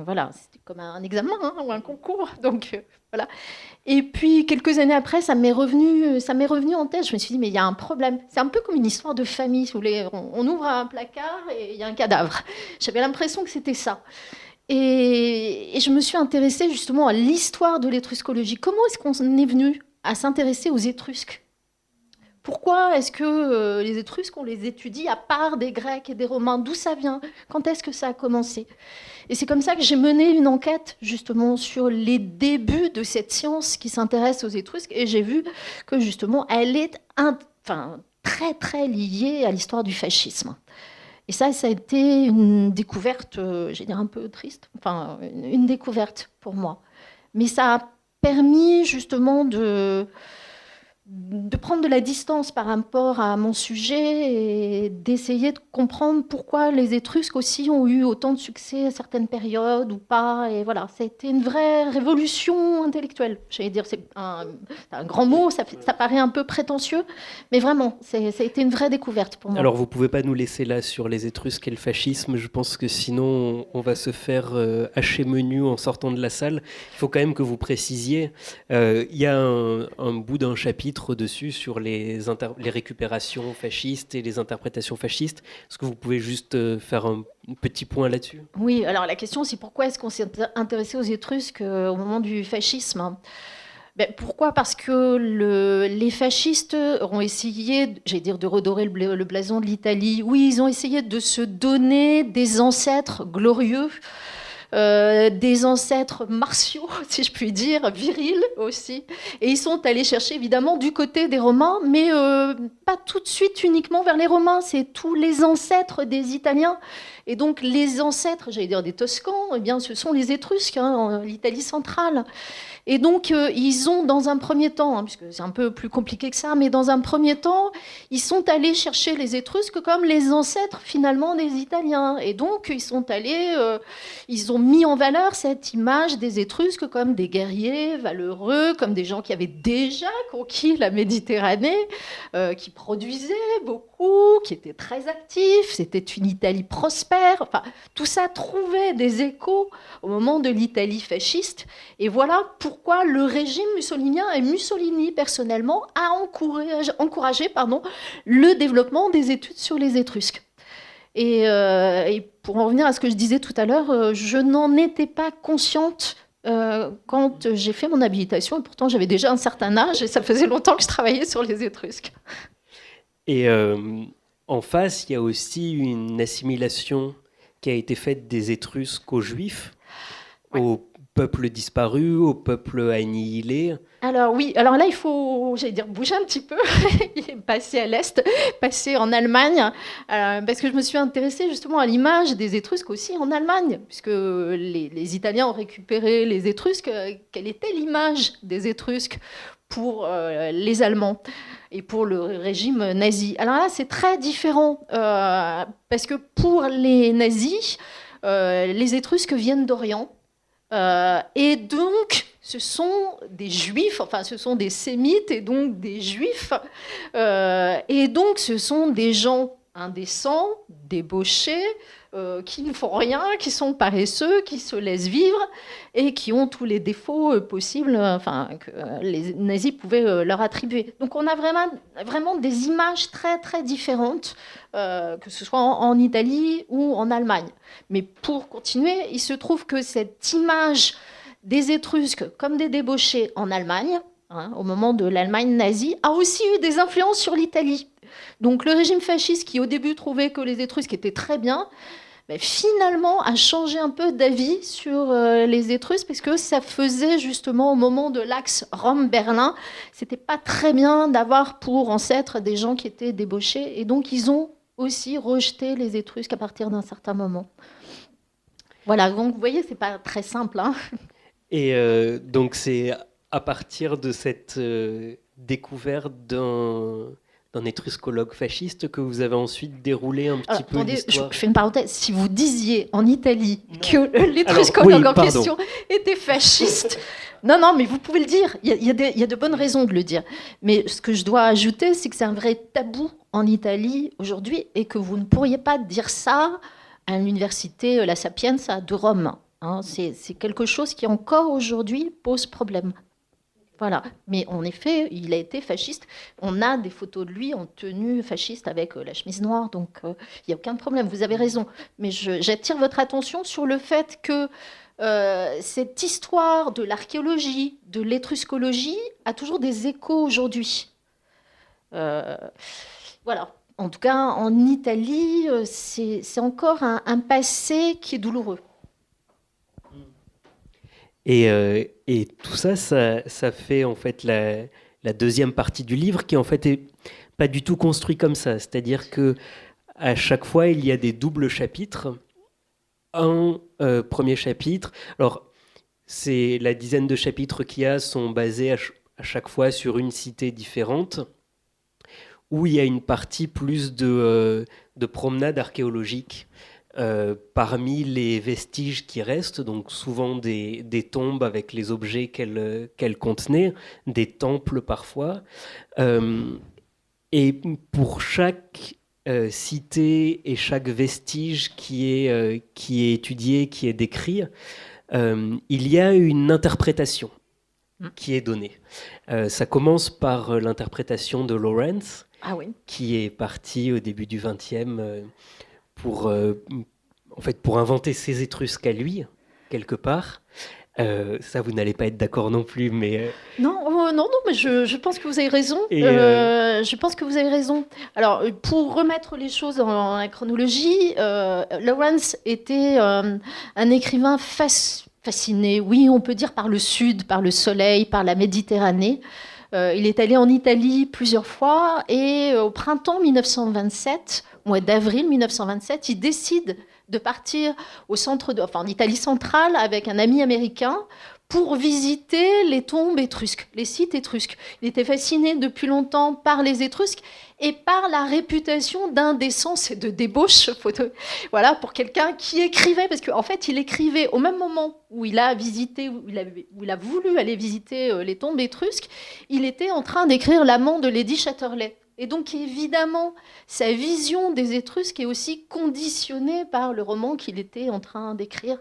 voilà, c'était comme un examen ou un concours, donc voilà. Et puis, quelques années après, ça m'est revenu en tête, je me suis dit, mais il y a un problème. C'est un peu comme une histoire de famille, si vous voulez. On ouvre un placard et il y a un cadavre. J'avais l'impression que c'était ça. Et je me suis intéressée justement à l'histoire de l'étruscologie. Comment est-ce qu'on est venu à s'intéresser aux Étrusques ? Pourquoi est-ce que les Étrusques, on les étudie à part des Grecs et des Romains ? D'où ça vient ? Quand est-ce que ça a commencé ? Et c'est comme ça que j'ai mené une enquête justement sur les débuts de cette science qui s'intéresse aux Étrusques. Et j'ai vu que justement, elle est très très liée à l'histoire du fascisme. Et ça a été une découverte, j'ai dire un peu triste, une découverte pour moi. Mais ça a permis justement de prendre de la distance par rapport à mon sujet et d'essayer de comprendre pourquoi les Étrusques aussi ont eu autant de succès à certaines périodes ou pas. Et voilà, ça a été une vraie révolution intellectuelle. J'allais dire, c'est un grand mot, ça paraît un peu prétentieux, mais vraiment, ça a été une vraie découverte pour moi. Alors, vous ne pouvez pas nous laisser là sur les Étrusques et le fascisme. Je pense que sinon, on va se faire hacher menu en sortant de la salle. Il faut quand même que vous précisiez. Il y a un bout d'un chapitre dessus sur les récupérations fascistes et les interprétations fascistes. Est-ce que vous pouvez juste faire un petit point là-dessus ? Oui, alors la question c'est pourquoi est-ce qu'on s'est intéressé aux Étrusques au moment du fascisme ? Pourquoi ? Parce que les fascistes ont essayé, de redorer le blason de l'Italie. Oui, ils ont essayé de se donner des ancêtres glorieux, des ancêtres martiaux, si je puis dire, virils aussi. Et ils sont allés chercher évidemment du côté des Romains, mais pas tout de suite uniquement vers les Romains, c'est tous les ancêtres des Italiens. Et donc les ancêtres, des Toscans, eh bien, ce sont les Étrusques, l'Italie centrale. Et donc, ils ont, dans un premier temps, puisque c'est un peu plus compliqué que ça, mais dans un premier temps, ils sont allés chercher les Étrusques comme les ancêtres, finalement, des Italiens. Et donc, ils sont allés, ils ont mis en valeur cette image des Étrusques comme des guerriers valeureux, comme des gens qui avaient déjà conquis la Méditerranée, qui produisaient beaucoup, qui étaient très actifs. C'était une Italie prospère. Enfin, tout ça trouvait des échos au moment de l'Italie fasciste. Et voilà pourquoi le régime mussolinien et Mussolini, personnellement, a encouragé le développement des études sur les Étrusques. Et pour en revenir à ce que je disais tout à l'heure, je n'en étais pas consciente quand j'ai fait mon habilitation, et pourtant j'avais déjà un certain âge, et ça faisait longtemps que je travaillais sur les Étrusques. Et en face, il y a aussi une assimilation qui a été faite des Étrusques aux Juifs, au peuple disparu, au peuple annihilé. Alors oui, alors là il faut, bouger un petit peu, passer à l'Est, passer en Allemagne, parce que je me suis intéressée justement à l'image des Étrusques aussi en Allemagne, puisque les Italiens ont récupéré les Étrusques. Quelle était l'image des Étrusques pour les Allemands et pour le régime nazi? Alors là c'est très différent, parce que pour les nazis, les Étrusques viennent d'Orient. Et donc, ce sont des juifs, enfin, ce sont des sémites et donc des juifs. Et donc, ce sont des gens indécents, débauchés, qui ne font rien, qui sont paresseux, qui se laissent vivre et qui ont tous les défauts possibles, que les nazis pouvaient leur attribuer. Donc, on a vraiment des images très, très différentes, que ce soit en Italie ou en Allemagne. Mais pour continuer, il se trouve que cette image des Étrusques comme des débauchés en Allemagne, au moment de l'Allemagne nazie, a aussi eu des influences sur l'Italie. Donc le régime fasciste, qui au début trouvait que les Étrusques étaient très bien, finalement a changé un peu d'avis sur les Étrusques, parce que ça faisait justement au moment de l'axe Rome-Berlin, c'était pas très bien d'avoir pour ancêtres des gens qui étaient débauchés, et donc ils ont aussi rejeté les Étrusques à partir d'un certain moment. Voilà, donc vous voyez, c'est pas très simple. Et donc c'est à partir de cette découverte d'un étruscologue fasciste que vous avez ensuite déroulé un petit peu l'histoire. Je fais une parenthèse. Si vous disiez en Italie que l'étruscologue en question était fasciste, non, mais vous pouvez le dire. Il y a de bonnes raisons de le dire. Mais ce que je dois ajouter, c'est que c'est un vrai tabou en Italie aujourd'hui, et que vous ne pourriez pas dire ça à l'université La Sapienza de Rome. C'est quelque chose qui encore aujourd'hui pose problème. Voilà. Mais en effet, il a été fasciste. On a des photos de lui en tenue fasciste avec la chemise noire, donc il n'y a aucun problème. Vous avez raison. Mais j'attire votre attention sur le fait que cette histoire de l'archéologie, de l'étruscologie, a toujours des échos aujourd'hui. Voilà. En tout cas, en Italie, c'est encore un passé qui est douloureux. Et tout ça fait en fait la deuxième partie du livre, qui en fait est pas du tout construit comme ça. C'est-à-dire que à chaque fois, il y a des doubles chapitres. Un premier chapitre. Alors, c'est la dizaine de chapitres qu'il y a sont basés à chaque fois sur une cité différente, où il y a une partie plus de promenade archéologique. Parmi les vestiges qui restent, donc souvent des tombes avec les objets qu'elles contenaient, des temples parfois. Et pour chaque cité et chaque vestige qui est étudié, qui est décrit, il y a une interprétation qui est donnée. Ça commence par l'interprétation de Lawrence, qui est parti au début du XXe pour inventer ses Étrusques à lui, quelque part. Ça, vous n'allez pas être d'accord non plus, mais... Non, mais je pense que vous avez raison. Je pense que vous avez raison. Alors, pour remettre les choses dans la chronologie, Lawrence était un écrivain fasciné, oui, on peut dire, par le Sud, par le soleil, par la Méditerranée. Il est allé en Italie plusieurs fois, et au printemps 1927, au mois d'avril 1927, il décide de partir en Italie centrale avec un ami américain pour visiter les tombes étrusques, les sites étrusques. Il était fasciné depuis longtemps par les Étrusques et par la réputation d'indécence et de débauche, voilà, pour quelqu'un qui écrivait, parce qu'en fait, il écrivait au même moment où il a visité, où il a voulu aller visiter les tombes étrusques, il était en train d'écrire l'amant de Lady Chatterley. Et donc, évidemment, sa vision des Étrusques est aussi conditionnée par le roman qu'il était en train d'écrire.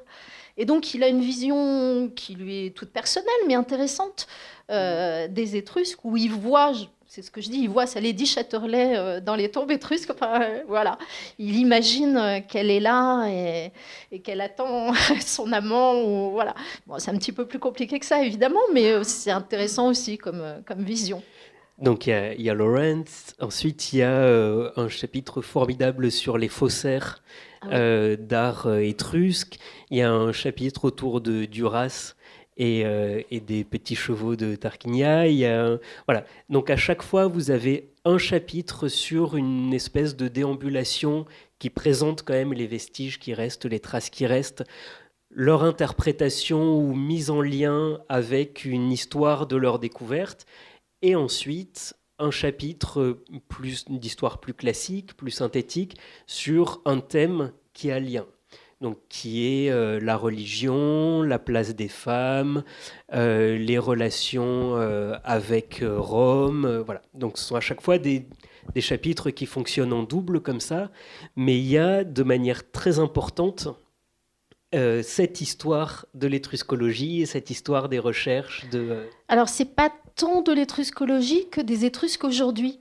Et donc, il a une vision qui lui est toute personnelle, mais intéressante, des Étrusques, où il voit, c'est ce que je dis, il voit sa Lady Chatterley dans les tombes étrusques. Enfin, voilà. Il imagine qu'elle est là et qu'elle attend son amant. Ou, voilà. Bon, c'est un petit peu plus compliqué que ça, évidemment, mais c'est intéressant aussi comme vision. Donc il y a Lawrence, ensuite il y a un chapitre formidable sur les faussaires d'art étrusque, il y a un chapitre autour de Duras et des petits chevaux de Tarquinia, voilà. Donc à chaque fois vous avez un chapitre sur une espèce de déambulation qui présente quand même les vestiges qui restent, les traces qui restent, leur interprétation ou mise en lien avec une histoire de leur découverte. Et ensuite, un chapitre d'histoire plus classique, plus synthétique, sur un thème qui a lien. Donc, qui est la religion, la place des femmes, les relations avec Rome. Voilà. Donc, ce sont à chaque fois des chapitres qui fonctionnent en double comme ça. Mais il y a de manière très importante cette histoire de l'étruscologie et cette histoire des recherches de... Alors, c'est pas tant de l'étruscologie que des Étrusques aujourd'hui.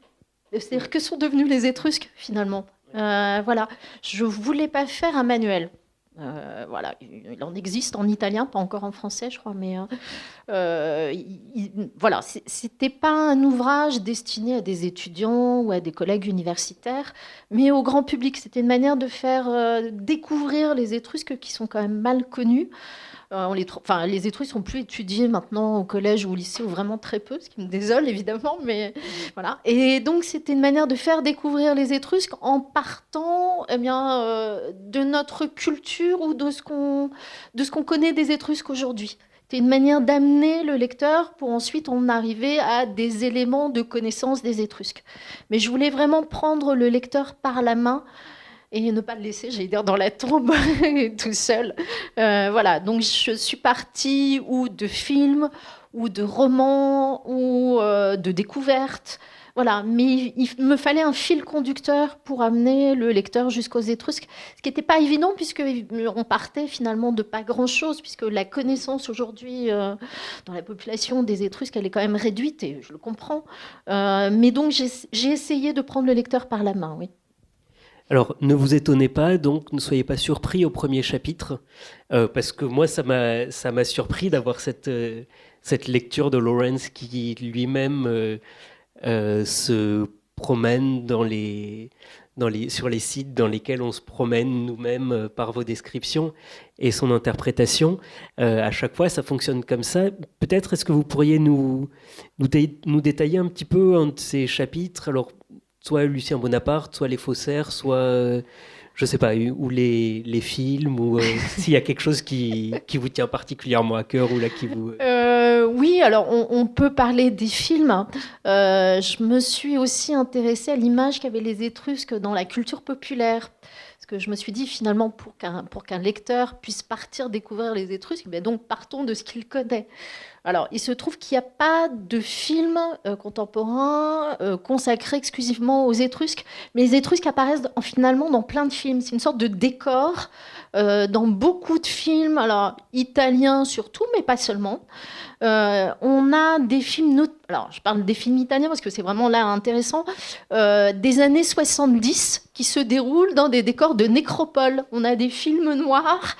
C'est-à-dire que sont devenus les Étrusques, finalement. Voilà. Je voulais pas faire un manuel. Voilà. Il en existe en italien, pas encore en français, je crois, mais voilà. C'était pas un ouvrage destiné à des étudiants ou à des collègues universitaires, mais au grand public. C'était une manière de faire découvrir les Étrusques qui sont quand même mal connus. Les Étrusques sont plus étudiés maintenant au collège ou au lycée, ou vraiment très peu, ce qui me désole évidemment, mais voilà. Et donc c'était une manière de faire découvrir les Étrusques en partant de notre culture ou de ce qu'on connaît des Étrusques aujourd'hui. C'était une manière d'amener le lecteur pour ensuite en arriver à des éléments de connaissance des Étrusques. Mais je voulais vraiment prendre le lecteur par la main et ne pas le laisser, j'allais dire, dans la tombe tout seul. Voilà, donc je suis partie ou de films, ou de romans, ou de découvertes. Voilà, mais il me fallait un fil conducteur pour amener le lecteur jusqu'aux Étrusques, ce qui n'était pas évident puisqu'on partait finalement de pas grand-chose, puisque la connaissance aujourd'hui dans la population des Étrusques, elle est quand même réduite, et je le comprends. Mais donc j'ai essayé de prendre le lecteur par la main, oui. Alors, ne vous étonnez pas, donc ne soyez pas surpris au premier chapitre, parce que moi, ça m'a surpris d'avoir cette lecture de Lawrence qui lui-même se promène sur les sites dans lesquels on se promène nous-mêmes par vos descriptions et son interprétation. À chaque fois, ça fonctionne comme ça. Peut-être est-ce que vous pourriez nous détailler un petit peu un de ces chapitres, alors soit Lucien Bonaparte, soit les faussaires, soit, je sais pas, ou les films, ou s'il y a quelque chose qui vous tient particulièrement à cœur, ou là qui vous... Oui, alors on peut parler des films. Je me suis aussi intéressée à l'image qu'avaient les Étrusques dans la culture populaire. Parce que je me suis dit, finalement, pour qu'un lecteur puisse partir découvrir les Étrusques, donc partons de ce qu'il connaît. Alors, il se trouve qu'il n'y a pas de film contemporain consacré exclusivement aux Étrusques, mais les Étrusques apparaissent finalement dans plein de films. C'est une sorte de décor dans beaucoup de films, alors italiens surtout, mais pas seulement. On a des films, alors je parle des films italiens parce que c'est vraiment là intéressant, des années 70 qui se déroulent dans des décors de nécropole. On a des films noirs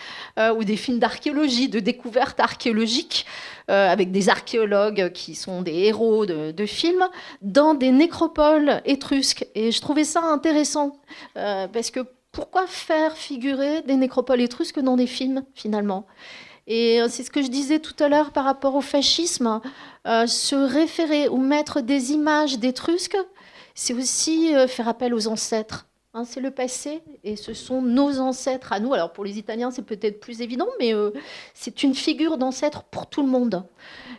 ou des films d'archéologie, de découvertes archéologiques, avec des archéologues qui sont des héros de films, dans des nécropoles étrusques. Et je trouvais ça intéressant, parce que pourquoi faire figurer des nécropoles étrusques dans des films, finalement ? Et c'est ce que je disais tout à l'heure par rapport au fascisme. Se référer ou mettre des images d'Étrusques, c'est aussi faire appel aux ancêtres. hein, c'est le passé, et ce sont nos ancêtres à nous. Alors pour les Italiens, c'est peut-être plus évident, mais c'est une figure d'ancêtre pour tout le monde.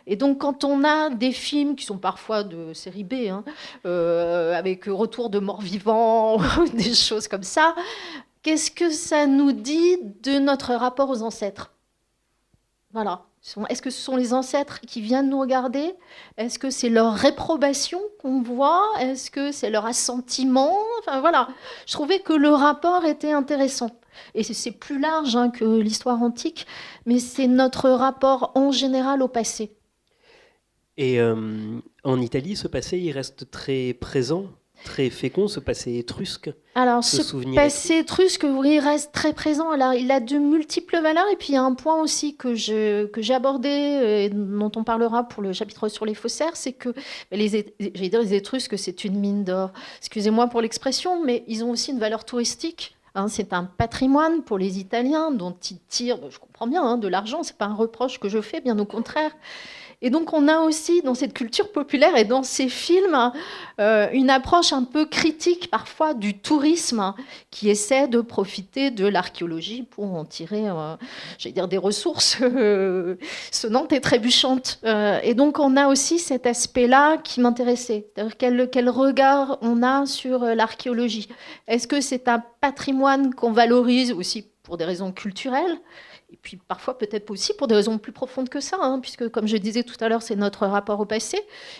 Et donc quand on a des films qui sont parfois de série B, hein, avec retour de morts vivants, des choses comme ça, qu'est-ce que ça nous dit de notre rapport aux ancêtres? Voilà. Est-ce que ce sont les ancêtres qui viennent nous regarder? Est-ce que c'est leur réprobation qu'on voit? Est-ce que c'est leur assentiment? Enfin voilà, je trouvais que le rapport était intéressant. Et c'est plus large, hein, que l'histoire antique, mais c'est notre rapport en général au passé. Et en Italie, ce passé, il reste très présent, très fécond, ce passé étrusque. Alors, ce ce souvenir passé étrusque, oui, reste très présent. Alors, il a de multiples valeurs. Et puis, il y a un point aussi que j'ai abordé, et dont on parlera pour le chapitre sur les faussaires, c'est que j'allais dire, les Étrusques, c'est une mine d'or. Excusez-moi pour l'expression, mais ils ont aussi une valeur touristique. Hein, c'est un patrimoine pour les Italiens dont ils tirent, je comprends bien, hein, de l'argent. C'est pas un reproche que je fais, bien au contraire. Et donc, on a aussi, dans cette culture populaire et dans ces films, une approche un peu critique, parfois, du tourisme, qui essaie de profiter de l'archéologie pour en tirer, j'allais dire, des ressources sonnantes et trébuchantes. Et donc, on a aussi cet aspect-là qui m'intéressait. Quel regard on a sur l'archéologie? Est-ce que c'est un patrimoine qu'on valorise aussi pour des raisons culturelles? Et puis parfois peut-être aussi pour des raisons plus profondes que ça, hein, puisque comme je disais tout à l'heure, c'est notre rapport au passé.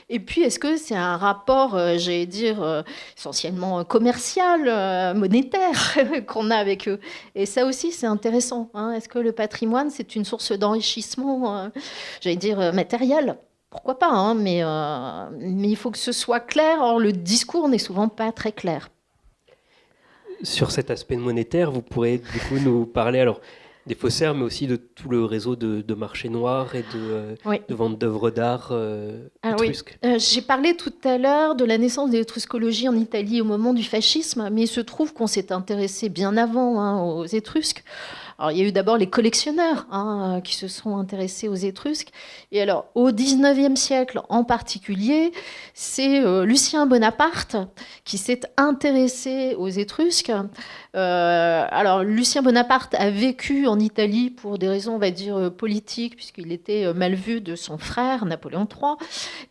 Et puis est-ce que c'est un rapport, j'allais dire, essentiellement commercial, monétaire qu'on a avec eux? Et ça aussi, c'est intéressant. Hein. Est-ce que le patrimoine, c'est une source d'enrichissement, j'allais dire, matériel? Pourquoi pas, hein, mais il faut que ce soit clair. Or, le discours n'est souvent pas très clair. Sur cet aspect monétaire, vous pourrez du coup nous parler alors des faussaires, mais aussi de tout le réseau de marchés noirs et Oui. de vente d'œuvres d'art étrusques. Oui. J'ai parlé tout à l'heure de la naissance de l'étruscologie en Italie au moment du fascisme, mais il se trouve qu'on s'est intéressé bien avant, hein, aux Étrusques. Alors, il y a eu d'abord les collectionneurs, hein, qui se sont intéressés aux Étrusques. Et alors, au XIXe siècle en particulier, c'est Lucien Bonaparte qui s'est intéressé aux Étrusques. Alors, Lucien Bonaparte a vécu en Italie pour des raisons, on va dire, politiques, puisqu'il était mal vu de son frère, Napoléon III.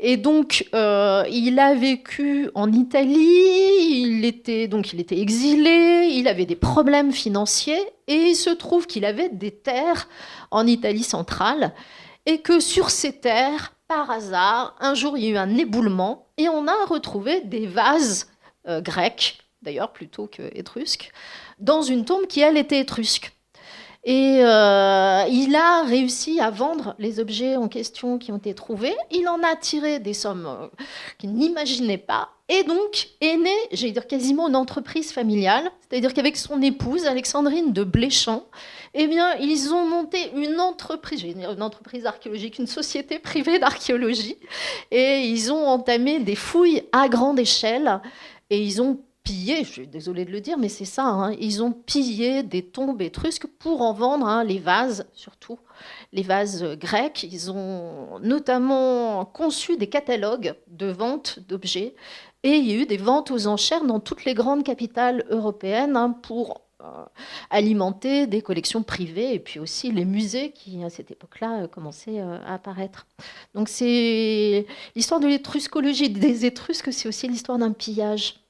Et donc, il a vécu en Italie, il était exilé, il avait des problèmes financiers, et il se trouve qu'il avait des terres en Italie centrale, et que sur ces terres, par hasard, un jour, il y a eu un éboulement, et on a retrouvé des vases grecs, d'ailleurs plutôt qu'étrusques, dans une tombe qui, elle, était étrusque. Et il a réussi à vendre les objets en question qui ont été trouvés. Il en a tiré des sommes qu'il n'imaginait pas. Et donc est née, j'allais dire quasiment une entreprise familiale. C'est-à-dire qu'avec son épouse, Alexandrine de Bléchamp, eh bien, ils ont monté une entreprise, j'allais dire une entreprise archéologique, une société privée d'archéologie. Et ils ont entamé des fouilles à grande échelle. Et ils ont pillé, je suis désolée de le dire, mais c'est ça, hein, ils ont pillé des tombes étrusques pour en vendre, hein, les vases, surtout les vases grecs. Ils ont notamment conçu des catalogues de vente d'objets, et il y a eu des ventes aux enchères dans toutes les grandes capitales européennes, hein, pour alimenter des collections privées, et puis aussi les musées qui, à cette époque-là, commençaient à apparaître. Donc c'est l'histoire de l'étruscologie des Étrusques, c'est aussi l'histoire d'un pillage.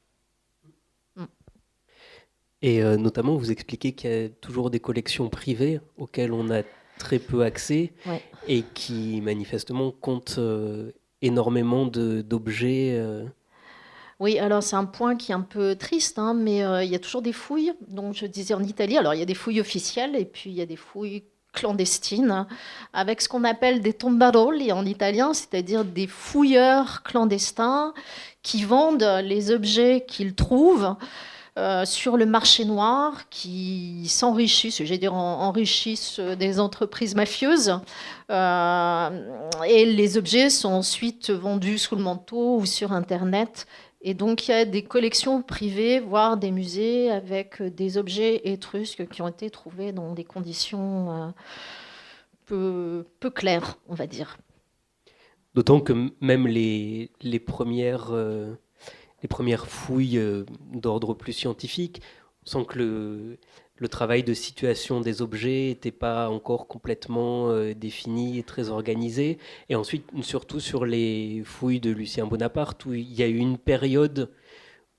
Et notamment, vous expliquez qu'il y a toujours des collections privées auxquelles on a très peu accès, Ouais. et qui manifestement comptent énormément d'objets. Oui, alors c'est un point qui est un peu triste, hein, mais il y a toujours des fouilles. Donc je disais en Italie, alors il y a des fouilles officielles et puis il y a des fouilles clandestines, hein, avec ce qu'on appelle des tombaroli en italien, c'est-à-dire des fouilleurs clandestins qui vendent les objets qu'ils trouvent sur le marché noir, qui s'enrichissent, j'allais dire enrichissent des entreprises mafieuses. Et les objets sont ensuite vendus sous le manteau ou sur Internet. Et donc, il y a des collections privées, voire des musées avec des objets étrusques qui ont été trouvés dans des conditions peu claires, on va dire. D'autant que même les premières premières fouilles d'ordre plus scientifique. On sent que le travail de situation des objets n'était pas encore complètement défini et très organisé. Et ensuite, surtout sur les fouilles de Lucien Bonaparte, où il y a eu une période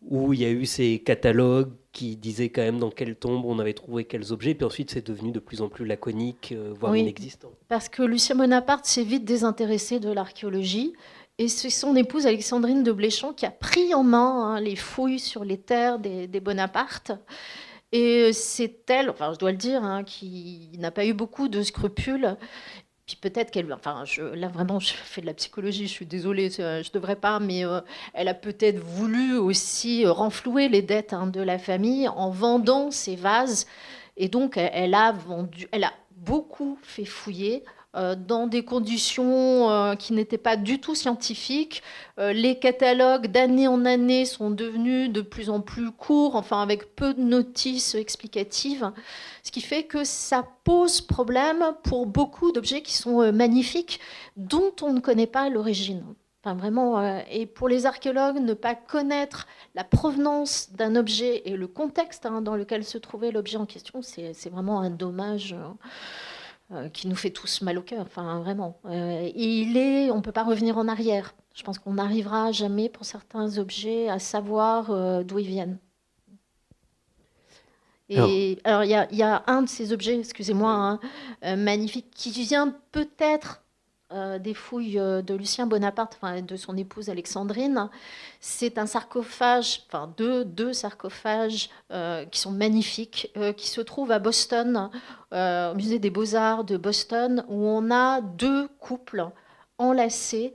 où il y a eu ces catalogues qui disaient quand même dans quelle tombe on avait trouvé quels objets, puis ensuite c'est devenu de plus en plus laconique, voire inexistant. Parce que Lucien Bonaparte s'est vite désintéressé de l'archéologie, et c'est son épouse Alexandrine de Bléchamp qui a pris en main les fouilles sur les terres des Bonaparte. Et c'est elle, enfin je dois le dire, qui n'a pas eu beaucoup de scrupules. Puis peut-être qu'elle, là vraiment je fais de la psychologie, je suis désolée, je devrais pas, mais elle a peut-être voulu aussi renflouer les dettes de la famille en vendant ses vases, et donc elle a beaucoup fait fouiller dans des conditions qui n'étaient pas du tout scientifiques. Les catalogues d'année en année sont devenus de plus en plus courts, enfin avec peu de notices explicatives, ce qui fait que ça pose problème pour beaucoup d'objets qui sont magnifiques, dont on ne connaît pas l'origine. Enfin, vraiment, et pour les archéologues, ne pas connaître la provenance d'un objet et le contexte dans lequel se trouvait l'objet en question, c'est vraiment un dommage qui nous fait tous mal au cœur, enfin vraiment. On ne peut pas revenir en arrière. Je pense qu'on n'arrivera jamais pour certains objets à savoir d'où ils viennent. Et alors il y a un de ces objets, excusez-moi, magnifique, qui vient peut-être des fouilles de Lucien Bonaparte, de son épouse Alexandrine. C'est un sarcophage, deux sarcophages qui sont magnifiques, qui se trouvent à Boston, au musée des Beaux-Arts de Boston, où on a deux couples enlacés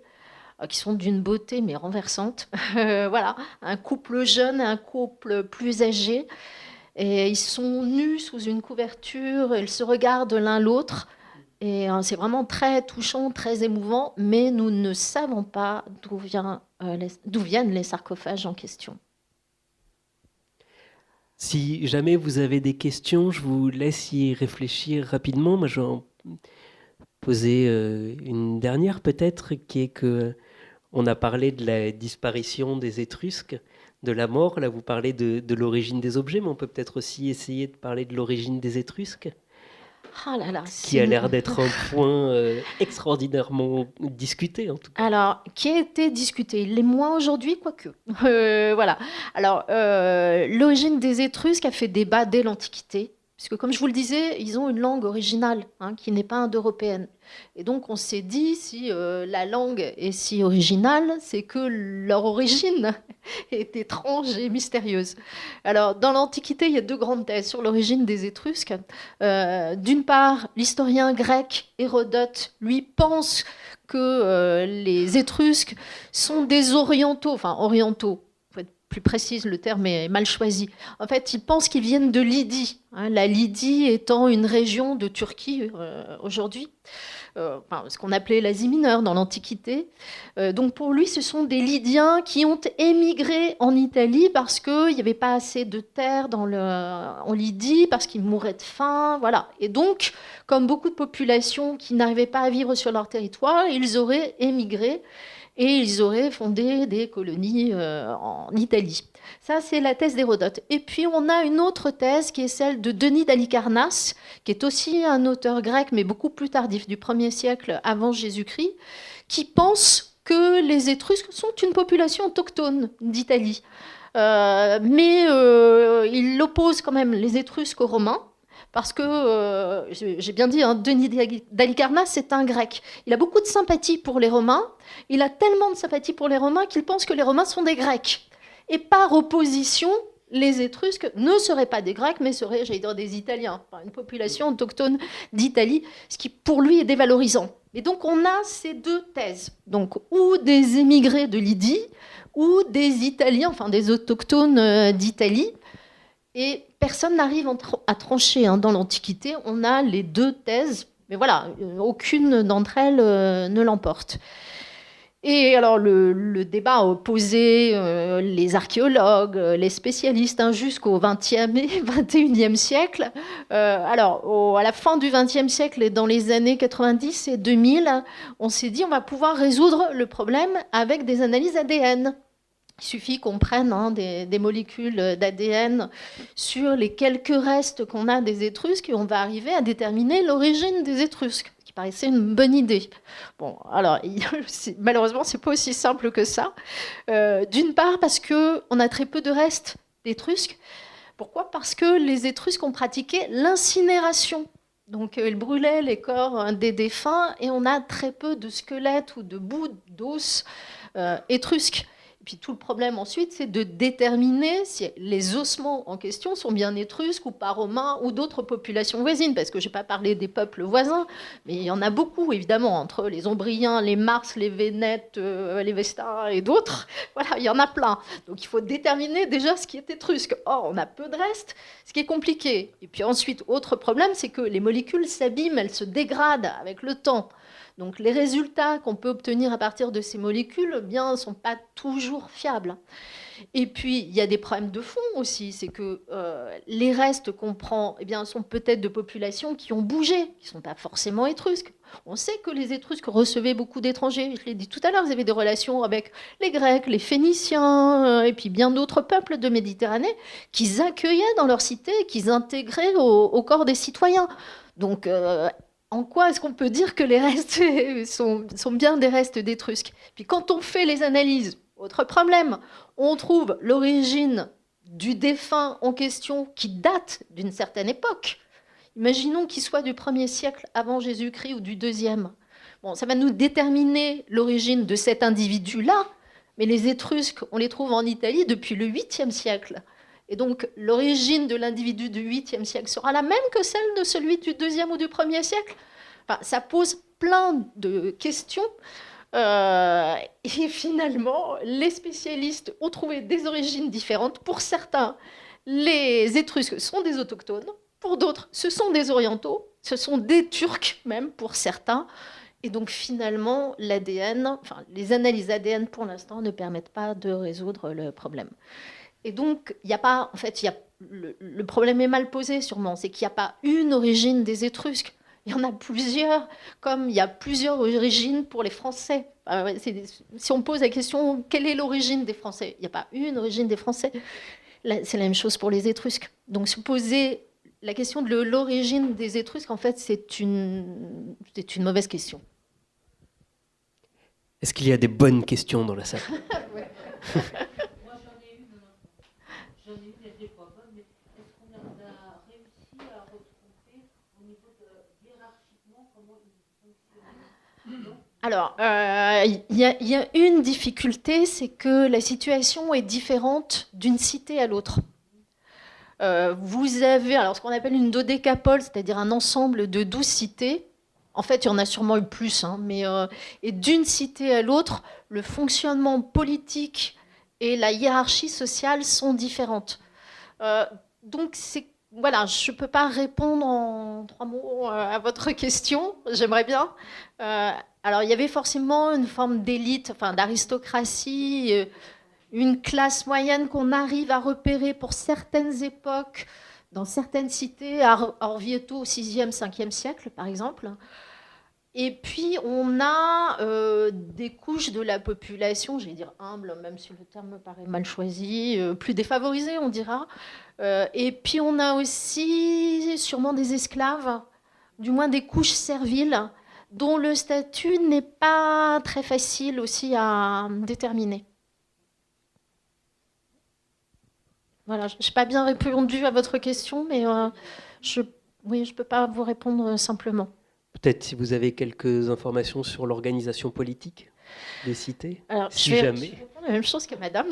qui sont d'une beauté mais renversante. Voilà, un couple jeune et un couple plus âgé. Et ils sont nus sous une couverture, ils se regardent l'un l'autre. Et c'est vraiment très touchant, très émouvant, mais nous ne savons pas d'où viennent les sarcophages en question. Si jamais vous avez des questions, je vous laisse y réfléchir rapidement. Moi, je vais en poser une dernière peut-être, qui est que on a parlé de la disparition des Étrusques, de la mort. Là, vous parlez de l'origine des objets, mais on peut peut-être aussi essayer de parler de l'origine des Étrusques. Qui a l'air d'être un point extraordinairement discuté, en tout cas. Alors, qui a été discuté. Il l'est moins aujourd'hui, quoique. Voilà. Alors, l'origine des Étrusques a fait débat dès l'Antiquité, puisque, comme je vous le disais, ils ont une langue originale, qui n'est pas indo-européenne. Et donc, on s'est dit, si la langue est si originale, c'est que leur origine est étrange et mystérieuse. Alors, dans l'Antiquité, il y a deux grandes thèses sur l'origine des Étrusques. D'une part, l'historien grec Hérodote, lui, pense que les Étrusques sont des orientaux, pour être plus précise, le terme est mal choisi. En fait, il pense qu'ils viennent de Lydie, la Lydie étant une région de Turquie aujourd'hui. Ce qu'on appelait l'Asie mineure dans l'Antiquité. Donc pour lui, ce sont des Lydiens qui ont émigré en Italie parce qu'il n'y avait pas assez de terre en Lydie, parce qu'ils mouraient de faim, voilà. Et donc, comme beaucoup de populations qui n'arrivaient pas à vivre sur leur territoire, ils auraient émigré et ils auraient fondé des colonies en Italie. Ça, c'est la thèse d'Hérodote. Et puis, on a une autre thèse qui est celle de Denis d'Halicarnasse, qui est aussi un auteur grec, mais beaucoup plus tardif, du 1er siècle avant Jésus-Christ, qui pense que les Étrusques sont une population autochtone d'Italie. Mais il oppose quand même les Étrusques aux Romains, parce que, j'ai bien dit, Denis d'Halicarnasse, c'est un grec. Il a beaucoup de sympathie pour les Romains. Il a tellement de sympathie pour les Romains qu'il pense que les Romains sont des Grecs. Et par opposition, les Étrusques ne seraient pas des Grecs, mais seraient, des Italiens, une population autochtone d'Italie, ce qui pour lui est dévalorisant. Et donc on a ces deux thèses, donc ou des émigrés de Lydie, ou des Italiens, des autochtones d'Italie. Et personne n'arrive à trancher. Dans l'Antiquité, on a les deux thèses, mais voilà, aucune d'entre elles ne l'emporte. Et alors, le débat a opposé les archéologues, les spécialistes, jusqu'au XXe et XXIe siècle. À la fin du XXe siècle et dans les années 90 et 2000, on s'est dit on va pouvoir résoudre le problème avec des analyses ADN. Il suffit qu'on prenne des molécules d'ADN sur les quelques restes qu'on a des Étrusques et on va arriver à déterminer l'origine des Étrusques, ce qui paraissait une bonne idée. Bon, alors, malheureusement, c'est pas aussi simple que ça. D'une part, parce qu'on a très peu de restes d'Étrusques. Pourquoi ? Parce que les Étrusques ont pratiqué l'incinération. Donc, ils brûlaient les corps des défunts et on a très peu de squelettes ou de bouts d'os étrusques. Puis tout le problème ensuite, c'est de déterminer si les ossements en question sont bien étrusques ou pas romains ou d'autres populations voisines, parce que je n'ai pas parlé des peuples voisins, mais il y en a beaucoup, évidemment, entre les Ombriens, les Mars, les Vénètes, les Vestins et d'autres. Voilà, il y en a plein. Donc il faut déterminer déjà ce qui est étrusque. Or, on a peu de restes, ce qui est compliqué. Et puis ensuite, autre problème, c'est que les molécules s'abîment, elles se dégradent avec le temps. Donc les résultats qu'on peut obtenir à partir de ces molécules ne sont pas toujours fiables. Et puis, il y a des problèmes de fond aussi. C'est que les restes qu'on prend sont peut-être de populations qui ont bougé, qui ne sont pas forcément étrusques. On sait que les Étrusques recevaient beaucoup d'étrangers. Je l'ai dit tout à l'heure, vous avez des relations avec les Grecs, les Phéniciens, et puis bien d'autres peuples de Méditerranée qu'ils accueillaient dans leur cité, qu'ils intégraient au corps des citoyens. Donc, en quoi est-ce qu'on peut dire que les restes sont bien des restes d'Étrusques ? Puis quand on fait les analyses, autre problème, on trouve l'origine du défunt en question qui date d'une certaine époque. Imaginons qu'il soit du 1er siècle avant Jésus-Christ ou du 2e. Bon, ça va nous déterminer l'origine de cet individu-là, mais les Étrusques, on les trouve en Italie depuis le 8e siècle. Et donc, l'origine de l'individu du 8e siècle sera la même que celle de celui du 2e ou du 1er siècle. Enfin, ça pose plein de questions. Et finalement, les spécialistes ont trouvé des origines différentes. Pour certains, les Étrusques sont des autochtones. Pour d'autres, ce sont des orientaux. Ce sont des Turcs, même, pour certains. Et donc, finalement, les analyses ADN, pour l'instant, ne permettent pas de résoudre le problème. Et donc, le problème est mal posé sûrement, c'est qu'il n'y a pas une origine des Étrusques. Il y en a plusieurs, comme il y a plusieurs origines pour les Français. Si on pose la question, quelle est l'origine des Français ? Il n'y a pas une origine des Français. C'est la même chose pour les Étrusques. Donc, se poser la question de l'origine des Étrusques, en fait, c'est une mauvaise question. Est-ce qu'il y a des bonnes questions dans la salle ? Ouais. J'en ai eu des fois bonnes, mais est-ce qu'on a réussi à retrouver au niveau hiérarchiquement comment ils fonctionnent ? Alors, il y a une difficulté, c'est que la situation est différente d'une cité à l'autre. Vous avez ce qu'on appelle une dodécapole, c'est-à-dire un ensemble de 12 cités. En fait, il y en a sûrement eu plus, et d'une cité à l'autre, le fonctionnement politique et la hiérarchie sociale sont différentes. Donc, je ne peux pas répondre en 3 mots à votre question, j'aimerais bien. Alors, il y avait forcément une forme d'élite, d'aristocratie, une classe moyenne qu'on arrive à repérer pour certaines époques, dans certaines cités, à Orvieto au 6e, 5e siècle, par exemple. Et puis, on a des couches de la population, j'allais dire humble, même si le terme me paraît mal choisi, plus défavorisées, on dira. Et puis, on a aussi sûrement des esclaves, du moins des couches serviles, dont le statut n'est pas très facile aussi à déterminer. Voilà, je n'ai pas bien répondu à votre question, mais je ne peux pas vous répondre simplement. Peut-être si vous avez quelques informations sur l'organisation politique des cités. Alors, si jamais. Je vais faire la même chose que madame,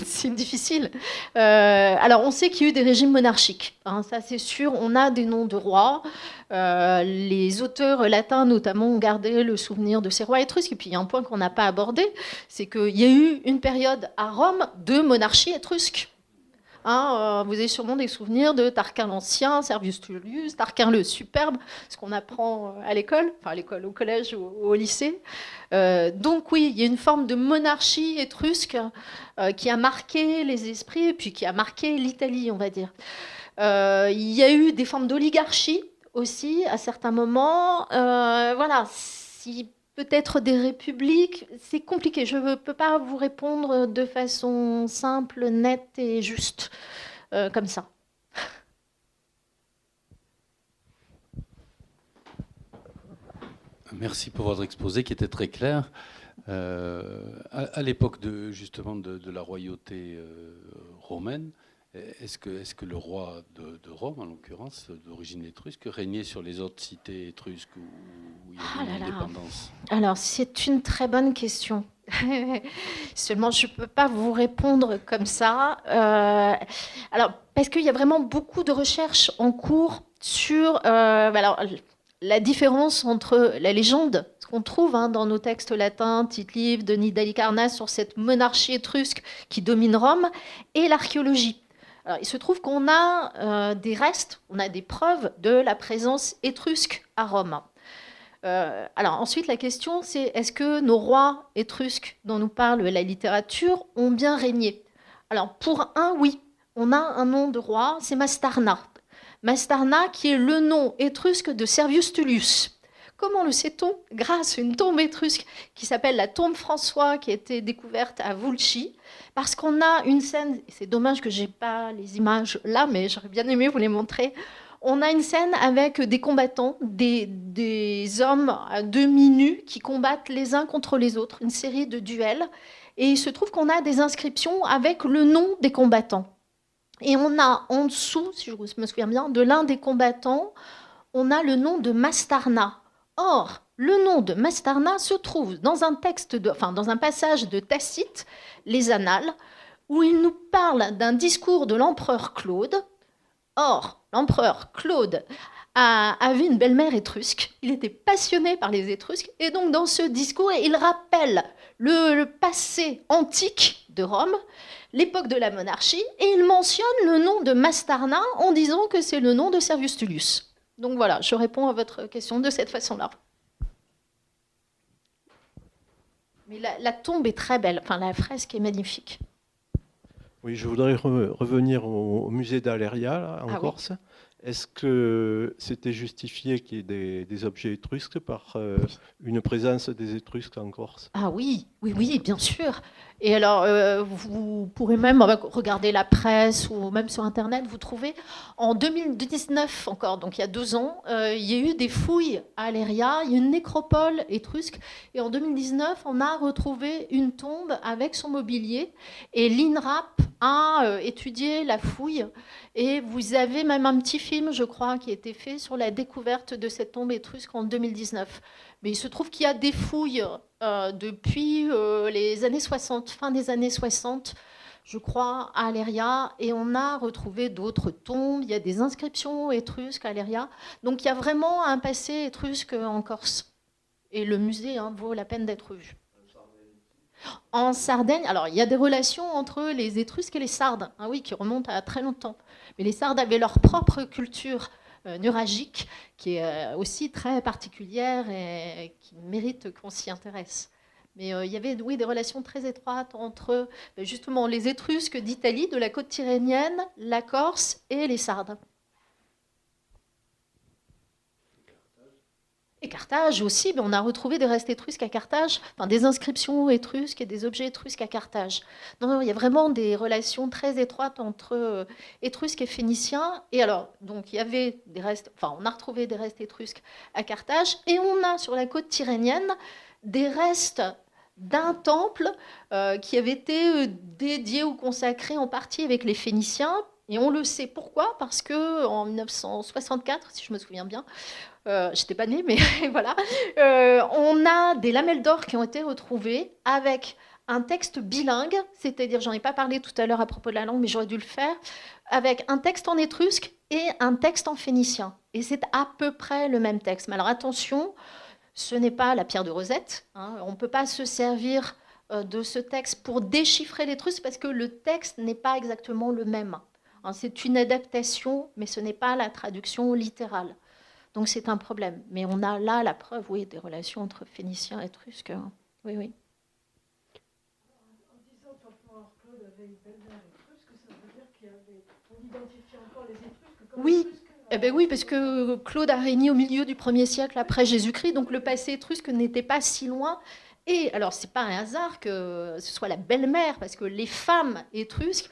c'est difficile. Alors, on sait qu'il y a eu des régimes monarchiques, ça c'est sûr. On a des noms de rois. Les auteurs latins, notamment, ont gardé le souvenir de ces rois étrusques. Et puis, il y a un point qu'on n'a pas abordé, c'est qu'il y a eu une période à Rome de monarchie étrusque. Vous avez sûrement des souvenirs de Tarquin l'Ancien, Servius Tullius, Tarquin le Superbe, ce qu'on apprend à l'école, au collège ou au lycée. Donc oui, il y a une forme de monarchie étrusque qui a marqué les esprits et puis qui a marqué l'Italie, on va dire. Il y a eu des formes d'oligarchie aussi à certains moments. peut-être des républiques. C'est compliqué. Je ne peux pas vous répondre de façon simple, nette et juste, comme ça. Merci pour votre exposé qui était très clair. À l'époque justement de la royauté romaine, est-ce que le roi de Rome, en l'occurrence, d'origine étrusque, régnait sur les autres cités étrusques où il y avait une indépendance? Alors, c'est une très bonne question. Seulement, je ne peux pas vous répondre comme ça. Alors, parce qu'il y a vraiment beaucoup de recherches en cours sur la différence entre la légende, ce qu'on trouve dans nos textes latins, Tite-Live, Denis d'Halicarnasse, sur cette monarchie étrusque qui domine Rome, et l'archéologie. Alors, il se trouve qu'on a des restes, on a des preuves de la présence étrusque à Rome. Alors ensuite, la question, c'est est-ce que nos rois étrusques dont nous parle la littérature ont bien régné? Alors pour un, oui. On a un nom de roi, c'est Mastarna. Mastarna qui est le nom étrusque de Servius Tullius. Comment le sait-on? Grâce à une tombe étrusque qui s'appelle la tombe François, qui a été découverte à Vulci, parce qu'on a une scène, c'est dommage que je n'ai pas les images là, mais j'aurais bien aimé vous les montrer. On a une scène avec des combattants, des hommes à demi-nus qui combattent les uns contre les autres, une série de duels. Et il se trouve qu'on a des inscriptions avec le nom des combattants. Et on a en dessous, si je me souviens bien, de l'un des combattants, on a le nom de Mastarna. Or, le nom de Mastarna se trouve dans un dans un passage de Tacite, les Annales, où il nous parle d'un discours de l'empereur Claude. Or, l'empereur Claude avait une belle-mère étrusque, il était passionné par les Étrusques, et donc dans ce discours, il rappelle le passé antique de Rome, l'époque de la monarchie, et il mentionne le nom de Mastarna en disant que c'est le nom de Servius Tullius. Donc voilà, je réponds à votre question de cette façon-là. Mais la tombe est très belle, enfin la fresque est magnifique. Oui, je voudrais revenir au musée d'Aléria, en Corse. Oui. Est-ce que c'était justifié qu'il y ait des objets étrusques par une présence des Étrusques en Corse? Ah oui, bien sûr. Et alors, vous pourrez même regarder la presse ou même sur Internet, vous trouvez, en 2019 encore, donc il y a 2 ans, il y a eu des fouilles à Aléria, il y a une nécropole étrusque, et en 2019, on a retrouvé une tombe avec son mobilier, et l'INRAP a étudié la fouille, et vous avez même un petit film, je crois, qui a été fait sur la découverte de cette tombe étrusque en 2019. Mais il se trouve qu'il y a des fouilles depuis les années 60, fin des années 60, je crois, à Aléria, et on a retrouvé d'autres tombes, il y a des inscriptions étrusques à Aléria. Donc il y a vraiment un passé étrusque en Corse. Et le musée vaut la peine d'être vu. En Sardaigne, alors il y a des relations entre les Étrusques et les Sardes, oui, qui remontent à très longtemps. Mais les Sardes avaient leur propre culture nuragique, qui est aussi très particulière et qui mérite qu'on s'y intéresse. Mais il y avait, oui, des relations très étroites entre justement les Étrusques d'Italie, de la côte tyrrhénienne, la Corse et les Sardes. Et Carthage aussi, mais on a retrouvé des restes étrusques à Carthage, enfin des inscriptions étrusques et des objets étrusques à Carthage. Non, il y a vraiment des relations très étroites entre étrusques et phéniciens. Et alors, donc il y avait des restes, enfin on a retrouvé des restes étrusques à Carthage, et on a sur la côte tyrrhénienne des restes d'un temple qui avait été dédié ou consacré en partie avec les Phéniciens. Et on le sait pourquoi, parce qu'en 1964, si je me souviens bien, j'étais pas née, mais voilà, on a des lamelles d'or qui ont été retrouvées avec un texte bilingue, c'est-à-dire, j'en ai pas parlé tout à l'heure à propos de la langue, mais j'aurais dû le faire, avec un texte en étrusque et un texte en phénicien. Et c'est à peu près le même texte. Mais alors attention, ce n'est pas la pierre de Rosette, on ne peut pas se servir de ce texte pour déchiffrer l'étrusque parce que le texte n'est pas exactement le même. C'est une adaptation, mais ce n'est pas la traduction littérale. Donc c'est un problème. Mais on a là la preuve, oui, des relations entre Phéniciens et Étrusques. Oui, oui. En disant que l'empereur Claude avait une belle-mère étrusque, ça veut dire qu'on identifie encore les Étrusques comme oui. Étrusques Eh bien oui, parce que Claude a régné au milieu du 1er siècle après Jésus-Christ, donc le passé étrusque n'était pas si loin. Et alors, c'est pas un hasard que ce soit la belle-mère, parce que les femmes étrusques,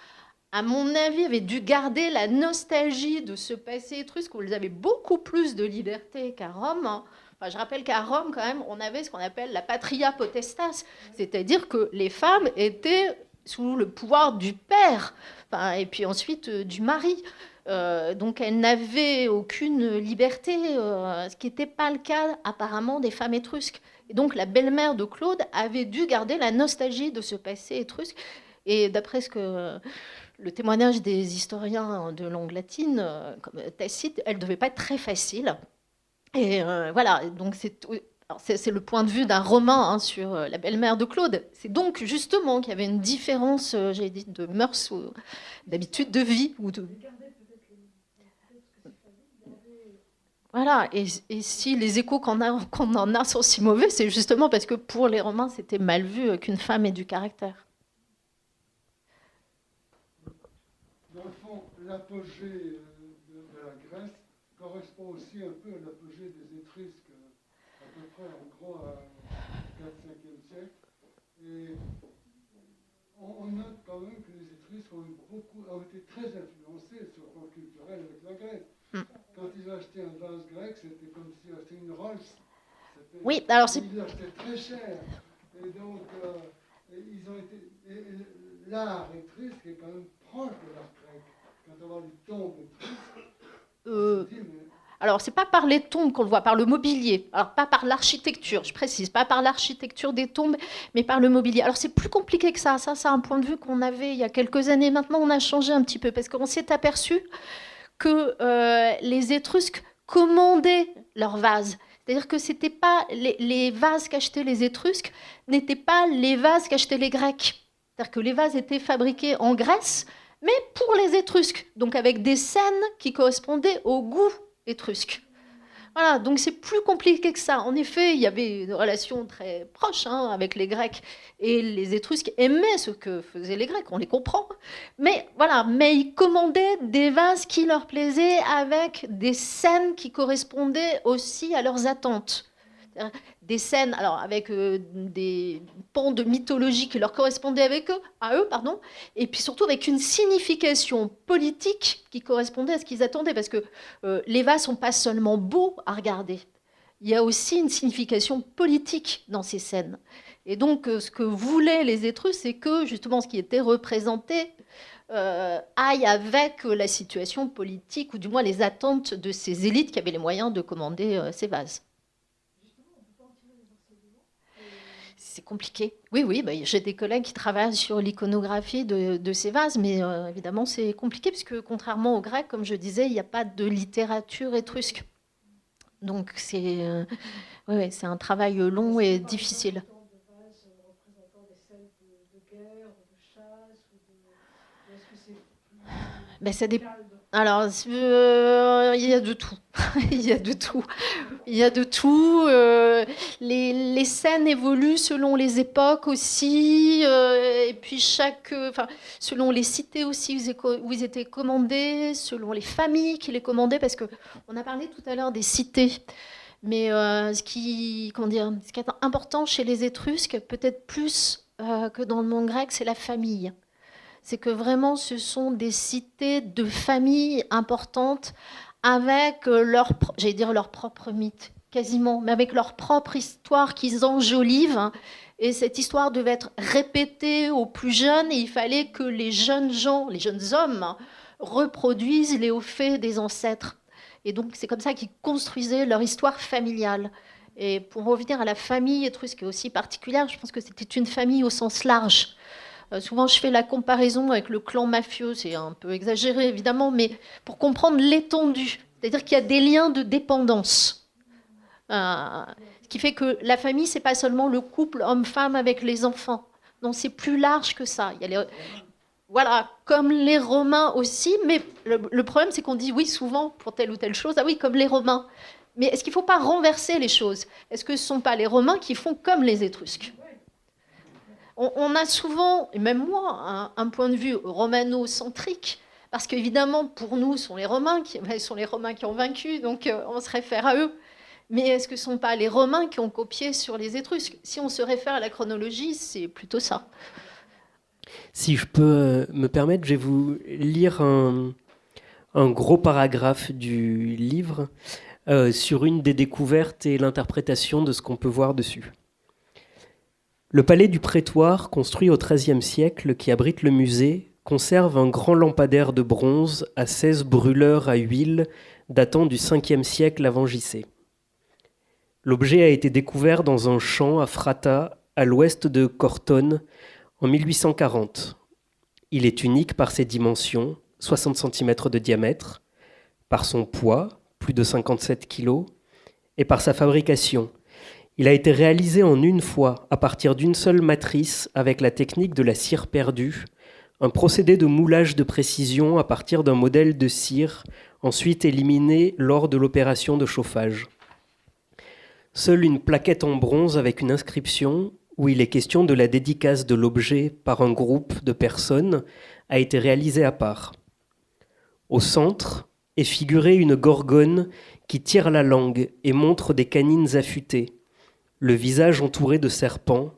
à mon avis, avaient dû garder la nostalgie de ce passé étrusque où elles avaient beaucoup plus de liberté qu'à Rome. Enfin, je rappelle qu'à Rome, quand même, on avait ce qu'on appelle la patria potestas, c'est-à-dire que les femmes étaient sous le pouvoir du père, enfin, et puis ensuite du mari. Donc elles n'avaient aucune liberté, ce qui n'était pas le cas apparemment des femmes étrusques. Et donc la belle-mère de Claude avait dû garder la nostalgie de ce passé étrusque. Et d'après le témoignage des historiens de langue latine, comme Tacite, elle ne devait pas être très facile. Et voilà, donc c'est le point de vue d'un Romain sur la belle-mère de Claude. C'est donc justement qu'il y avait une différence, j'ai dit, de mœurs ou d'habitude de vie. Voilà, et si les échos qu'on en a sont si mauvais, c'est justement parce que pour les Romains, c'était mal vu qu'une femme ait du caractère. Dans le fond, l'apogée de la Grèce correspond aussi un peu à l'apogée des Étrusques, à peu près en gros à 4-5e siècle. Et on note quand même que les Étrusques ont été très influencés sur le plan culturel avec la Grèce. Quand ils achetaient un vase grec, c'était comme s'ils achetaient une Rolls. Oui, alors ils l'achetaient très cher. Et donc, l'art étrusque est quand même proche de l'art grec. Quand on voit les tombes étrusques, alors, c'est pas par les tombes qu'on le voit, par le mobilier. Alors, pas par l'architecture, je précise, pas par l'architecture des tombes, mais par le mobilier. Alors, c'est plus compliqué que ça. Ça, c'est un point de vue qu'on avait il y a quelques années. Maintenant, on a changé un petit peu, parce qu'on s'est aperçu que les Étrusques commandaient leurs vases. C'est-à-dire que c'était pas les vases qu'achetaient les Étrusques n'étaient pas les vases qu'achetaient les Grecs. C'est-à-dire que les vases étaient fabriqués en Grèce, mais pour les Étrusques, donc avec des scènes qui correspondaient au goût étrusque. Voilà, donc c'est plus compliqué que ça. En effet, il y avait une relation très proche avec les Grecs, et les Étrusques aimaient ce que faisaient les Grecs, on les comprend. Mais voilà, mais ils commandaient des vases qui leur plaisaient avec des scènes qui correspondaient aussi à leurs attentes. Des scènes, alors avec des pans de mythologie qui leur correspondaient à eux, et puis surtout avec une signification politique qui correspondait à ce qu'ils attendaient, parce que les vases sont pas seulement beaux à regarder, il y a aussi une signification politique dans ces scènes. Et donc ce que voulaient les Étrusques, c'est que justement ce qui était représenté aille avec la situation politique, ou du moins les attentes de ces élites qui avaient les moyens de commander ces vases. C'est compliqué. Oui, j'ai des collègues qui travaillent sur l'iconographie de ces vases, mais évidemment, c'est compliqué, puisque contrairement aux Grecs, comme je disais, il n'y a pas de littérature étrusque. Donc, c'est un travail long et difficile. Ben, ça dépend. Alors, il y a de tout. Il y a de tout. Il y a de tout. Les scènes évoluent selon les époques aussi, et puis selon les cités aussi où ils étaient commandés, selon les familles qui les commandaient, parce qu'on a parlé tout à l'heure des cités. Mais ce qui est important chez les Étrusques, peut-être plus que dans le monde grec, c'est la famille. C'est que vraiment, ce sont des cités de familles importantes avec leur propre mythe, quasiment, mais avec leur propre histoire qu'ils enjolivent. Et cette histoire devait être répétée aux plus jeunes, et il fallait que les jeunes hommes, reproduisent les hauts faits des ancêtres. Et donc, c'est comme ça qu'ils construisaient leur histoire familiale. Et pour revenir à la famille étrusque, qui est aussi particulière, je pense que c'était une famille au sens large. Souvent, je fais la comparaison avec le clan mafieux, c'est un peu exagéré évidemment, mais pour comprendre l'étendue, c'est-à-dire qu'il y a des liens de dépendance. Ce qui fait que la famille, c'est pas seulement le couple homme-femme avec les enfants. Non, c'est plus large que ça. Il y a voilà, comme les Romains aussi, mais le problème, c'est qu'on dit oui souvent pour telle ou telle chose, ah oui, comme les Romains. Mais est-ce qu'il ne faut pas renverser les choses? Est-ce que ce ne sont pas les Romains qui font comme les Étrusques? On a souvent, et même moi, un point de vue romano-centrique, Parce qu'évidemment, pour nous, ce sont les Romains qui ont vaincu, donc on se réfère à eux. Mais est-ce que ce ne sont pas les Romains qui ont copié sur les Étrusques? Si on se réfère à la chronologie, c'est plutôt ça. Si je peux me permettre, je vais vous lire un gros paragraphe du livre sur une des découvertes et l'interprétation de ce qu'on peut voir dessus. Le palais du prétoire, construit au XIIIe siècle, qui abrite le musée, conserve un grand lampadaire de bronze à 16 brûleurs à huile datant du 5e siècle avant J.C. L'objet a été découvert dans un champ à Fratta, à l'ouest de Cortone, en 1840. Il est unique par ses dimensions, 60 cm de diamètre, par son poids, plus de 57 kg, et par sa fabrication. Il a été réalisé en une fois, à partir d'une seule matrice, avec la technique de la cire perdue, un procédé de moulage de précision à partir d'un modèle de cire, ensuite éliminé lors de l'opération de chauffage. Seule une plaquette en bronze avec une inscription, où il est question de la dédicace de l'objet par un groupe de personnes, a été réalisée à part. Au centre est figurée une gorgone qui tire la langue et montre des canines affûtées, le visage entouré de serpents,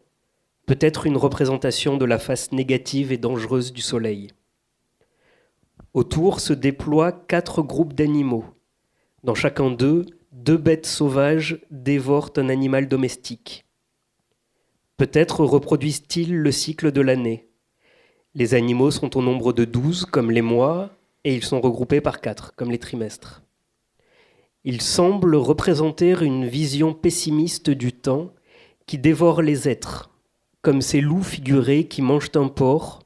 peut-être une représentation de la face négative et dangereuse du soleil. Autour se déploient 4 groupes d'animaux. Dans chacun d'eux, 2 bêtes sauvages dévorent un animal domestique. Peut-être reproduisent-ils le cycle de l'année. Les animaux sont au nombre de 12, comme les mois, et ils sont regroupés par 4, comme les trimestres. Ils semblent représenter une vision pessimiste du temps qui dévore les êtres, comme ces loups figurés qui mangent un porc,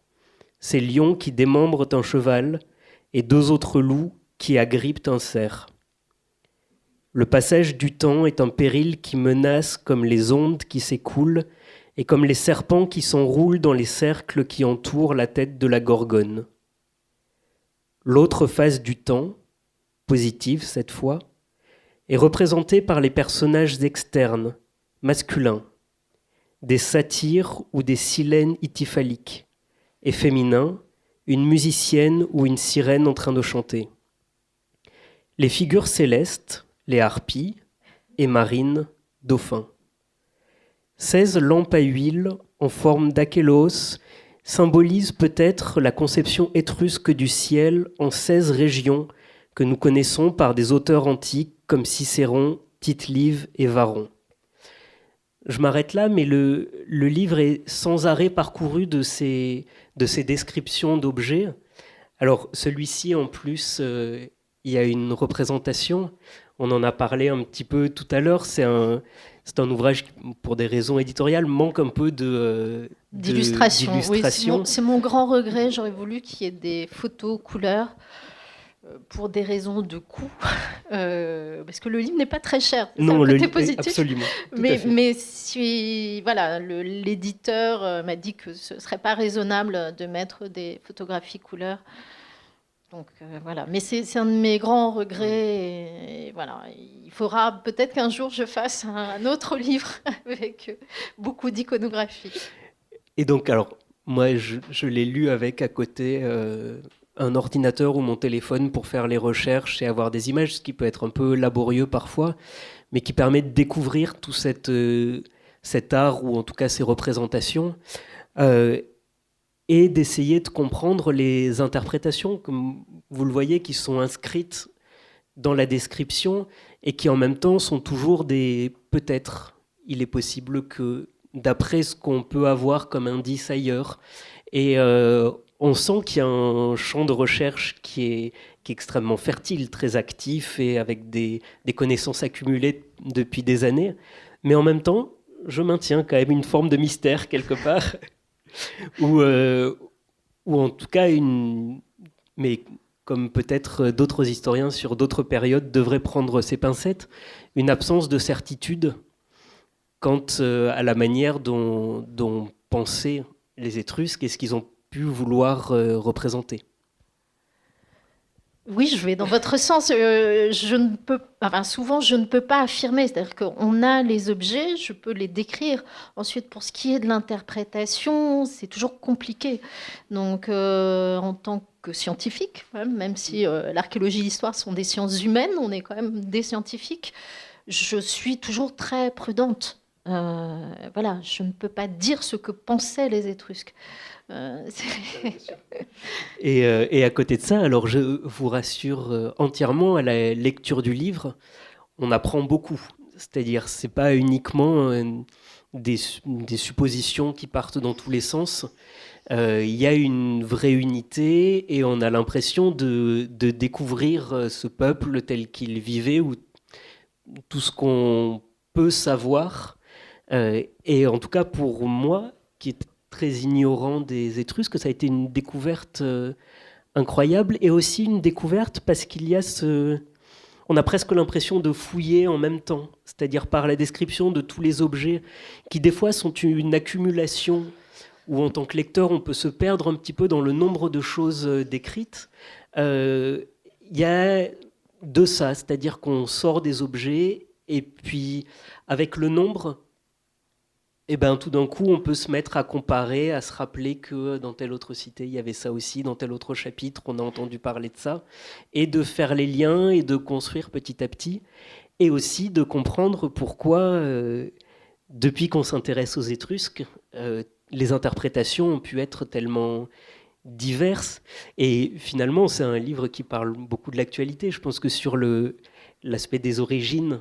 ces lions qui démembrent un cheval, et 2 autres loups qui agrippent un cerf. Le passage du temps est un péril qui menace comme les ondes qui s'écoulent et comme les serpents qui s'enroulent dans les cercles qui entourent la tête de la gorgone. L'autre face du temps, positive cette fois, est représentée par les personnages externes, masculins, des satyres ou des silènes ityphaliques, et féminins, une musicienne ou une sirène en train de chanter. Les figures célestes, les harpies, et marines, dauphins. 16 lampes à huile en forme d'achélos symbolisent peut-être la conception étrusque du ciel en 16 régions que nous connaissons par des auteurs antiques comme Cicéron, Tite-Live et Varron. Je m'arrête là, mais le livre est sans arrêt parcouru de ces descriptions d'objets. Alors celui-ci, en plus, il y a une représentation. On en a parlé un petit peu tout à l'heure. C'est un ouvrage qui, pour des raisons éditoriales, manque un peu d'illustration. Oui, c'est mon grand regret. J'aurais voulu qu'il y ait des photos couleurs pour des raisons de coût, parce que le livre n'est pas très cher. Non, le côté positif. Absolument. Mais si voilà, l'éditeur m'a dit que ce serait pas raisonnable de mettre des photographies couleurs. Donc voilà, mais c'est un de mes grands regrets. Et voilà, il faudra peut-être qu'un jour je fasse un autre livre avec beaucoup d'iconographie. Et donc, alors, moi, je l'ai lu avec à côté un ordinateur ou mon téléphone pour faire les recherches et avoir des images, ce qui peut être un peu laborieux parfois, mais qui permet de découvrir tout cet art, ou en tout cas ces représentations, et d'essayer de comprendre les interprétations, comme vous le voyez, qui sont inscrites dans la description et qui en même temps sont toujours des peut-être. Il est possible que, d'après ce qu'on peut avoir comme indice ailleurs, et on sent qu'il y a un champ de recherche qui est extrêmement fertile, très actif et avec des connaissances accumulées depuis des années. Mais en même temps, je maintiens quand même une forme de mystère quelque part, ou en tout cas mais comme peut-être d'autres historiens sur d'autres périodes devraient prendre ces pincettes, une absence de certitude quant à la manière dont pensaient les Étrusques et ce qu'ils ont pu vouloir représenter. Oui, je vais dans votre sens. Souvent, je ne peux pas affirmer. C'est-à-dire qu'on a les objets, je peux les décrire. Ensuite, pour ce qui est de l'interprétation, c'est toujours compliqué. Donc, en tant que scientifique, même si l'archéologie et l'histoire sont des sciences humaines, on est quand même des scientifiques. Je suis toujours très prudente. Voilà, je ne peux pas dire ce que pensaient les Étrusques. Et à côté de ça, alors je vous rassure entièrement, à la lecture du livre, on apprend beaucoup. C'est-à-dire, c'est pas uniquement des suppositions qui partent dans tous les sens. Il y a une vraie unité et on a l'impression de découvrir ce peuple tel qu'il vivait, ou tout ce qu'on peut savoir. Et en tout cas, pour moi, qui est très ignorant des Étrusques, ça a été une découverte incroyable, et aussi une découverte parce qu'il y a on a presque l'impression de fouiller en même temps, c'est-à-dire par la description de tous les objets qui des fois sont une accumulation, où en tant que lecteur on peut se perdre un petit peu dans le nombre de choses décrites. Il y a de ça, c'est-à-dire qu'on sort des objets et puis avec le nombre, et ben, tout d'un coup, on peut se mettre à comparer, à se rappeler que dans telle autre cité, il y avait ça aussi, dans tel autre chapitre, on a entendu parler de ça, et de faire les liens et de construire petit à petit, et aussi de comprendre pourquoi, depuis qu'on s'intéresse aux Étrusques, les interprétations ont pu être tellement diverses. Et finalement, c'est un livre qui parle beaucoup de l'actualité. Je pense que sur l'aspect des origines,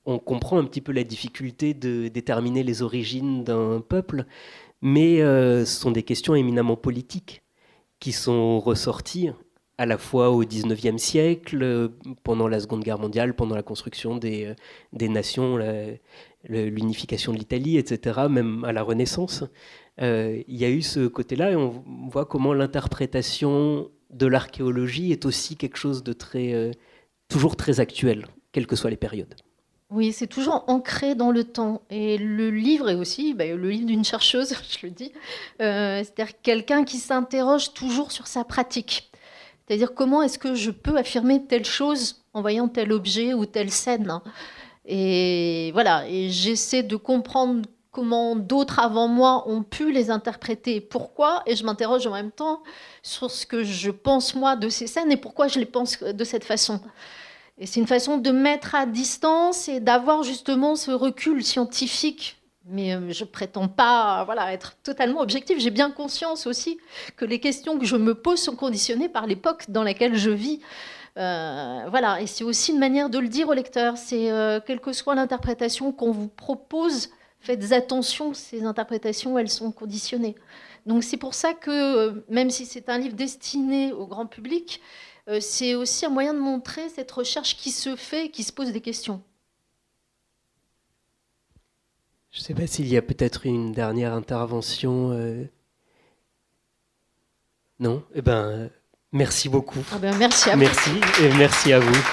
on comprend un petit peu la difficulté de déterminer les origines d'un peuple, mais ce sont des questions éminemment politiques qui sont ressorties à la fois au XIXe siècle, pendant la Seconde Guerre mondiale, pendant la construction des nations, l'unification de l'Italie, etc., même à la Renaissance. Il y a eu ce côté-là, et on voit comment l'interprétation de l'archéologie est aussi quelque chose de toujours très actuel, quelles que soient les périodes. Oui, c'est toujours ancré dans le temps. Et le livre est aussi le livre d'une chercheuse, je le dis. C'est-à-dire quelqu'un qui s'interroge toujours sur sa pratique. C'est-à-dire comment est-ce que je peux affirmer telle chose en voyant tel objet ou telle scène. Et voilà, et j'essaie de comprendre comment d'autres avant moi ont pu les interpréter et pourquoi. Et je m'interroge en même temps sur ce que je pense moi de ces scènes et pourquoi je les pense de cette façon. Et c'est une façon de mettre à distance et d'avoir justement ce recul scientifique. Mais je ne prétends pas être totalement objective. J'ai bien conscience aussi que les questions que je me pose sont conditionnées par l'époque dans laquelle je vis. Et c'est aussi une manière de le dire au lecteur. C'est quelle que soit l'interprétation qu'on vous propose, faites attention, ces interprétations, elles sont conditionnées. Donc c'est pour ça que, même si c'est un livre destiné au grand public, c'est aussi un moyen de montrer cette recherche qui se fait et qui se pose des questions. Je ne sais pas s'il y a peut-être une dernière intervention. Non ? Eh bien, merci beaucoup. Merci à vous. Merci, et merci à vous.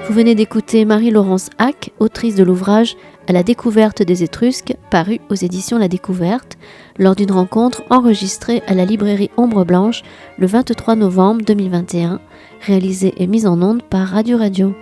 Vous venez d'écouter Marie-Laurence Hack, autrice de l'ouvrage « À la découverte des Étrusques », paru aux éditions La Découverte, lors d'une rencontre enregistrée à la librairie Ombre Blanche le 23 novembre 2021, réalisée et mise en onde par Radio Radio.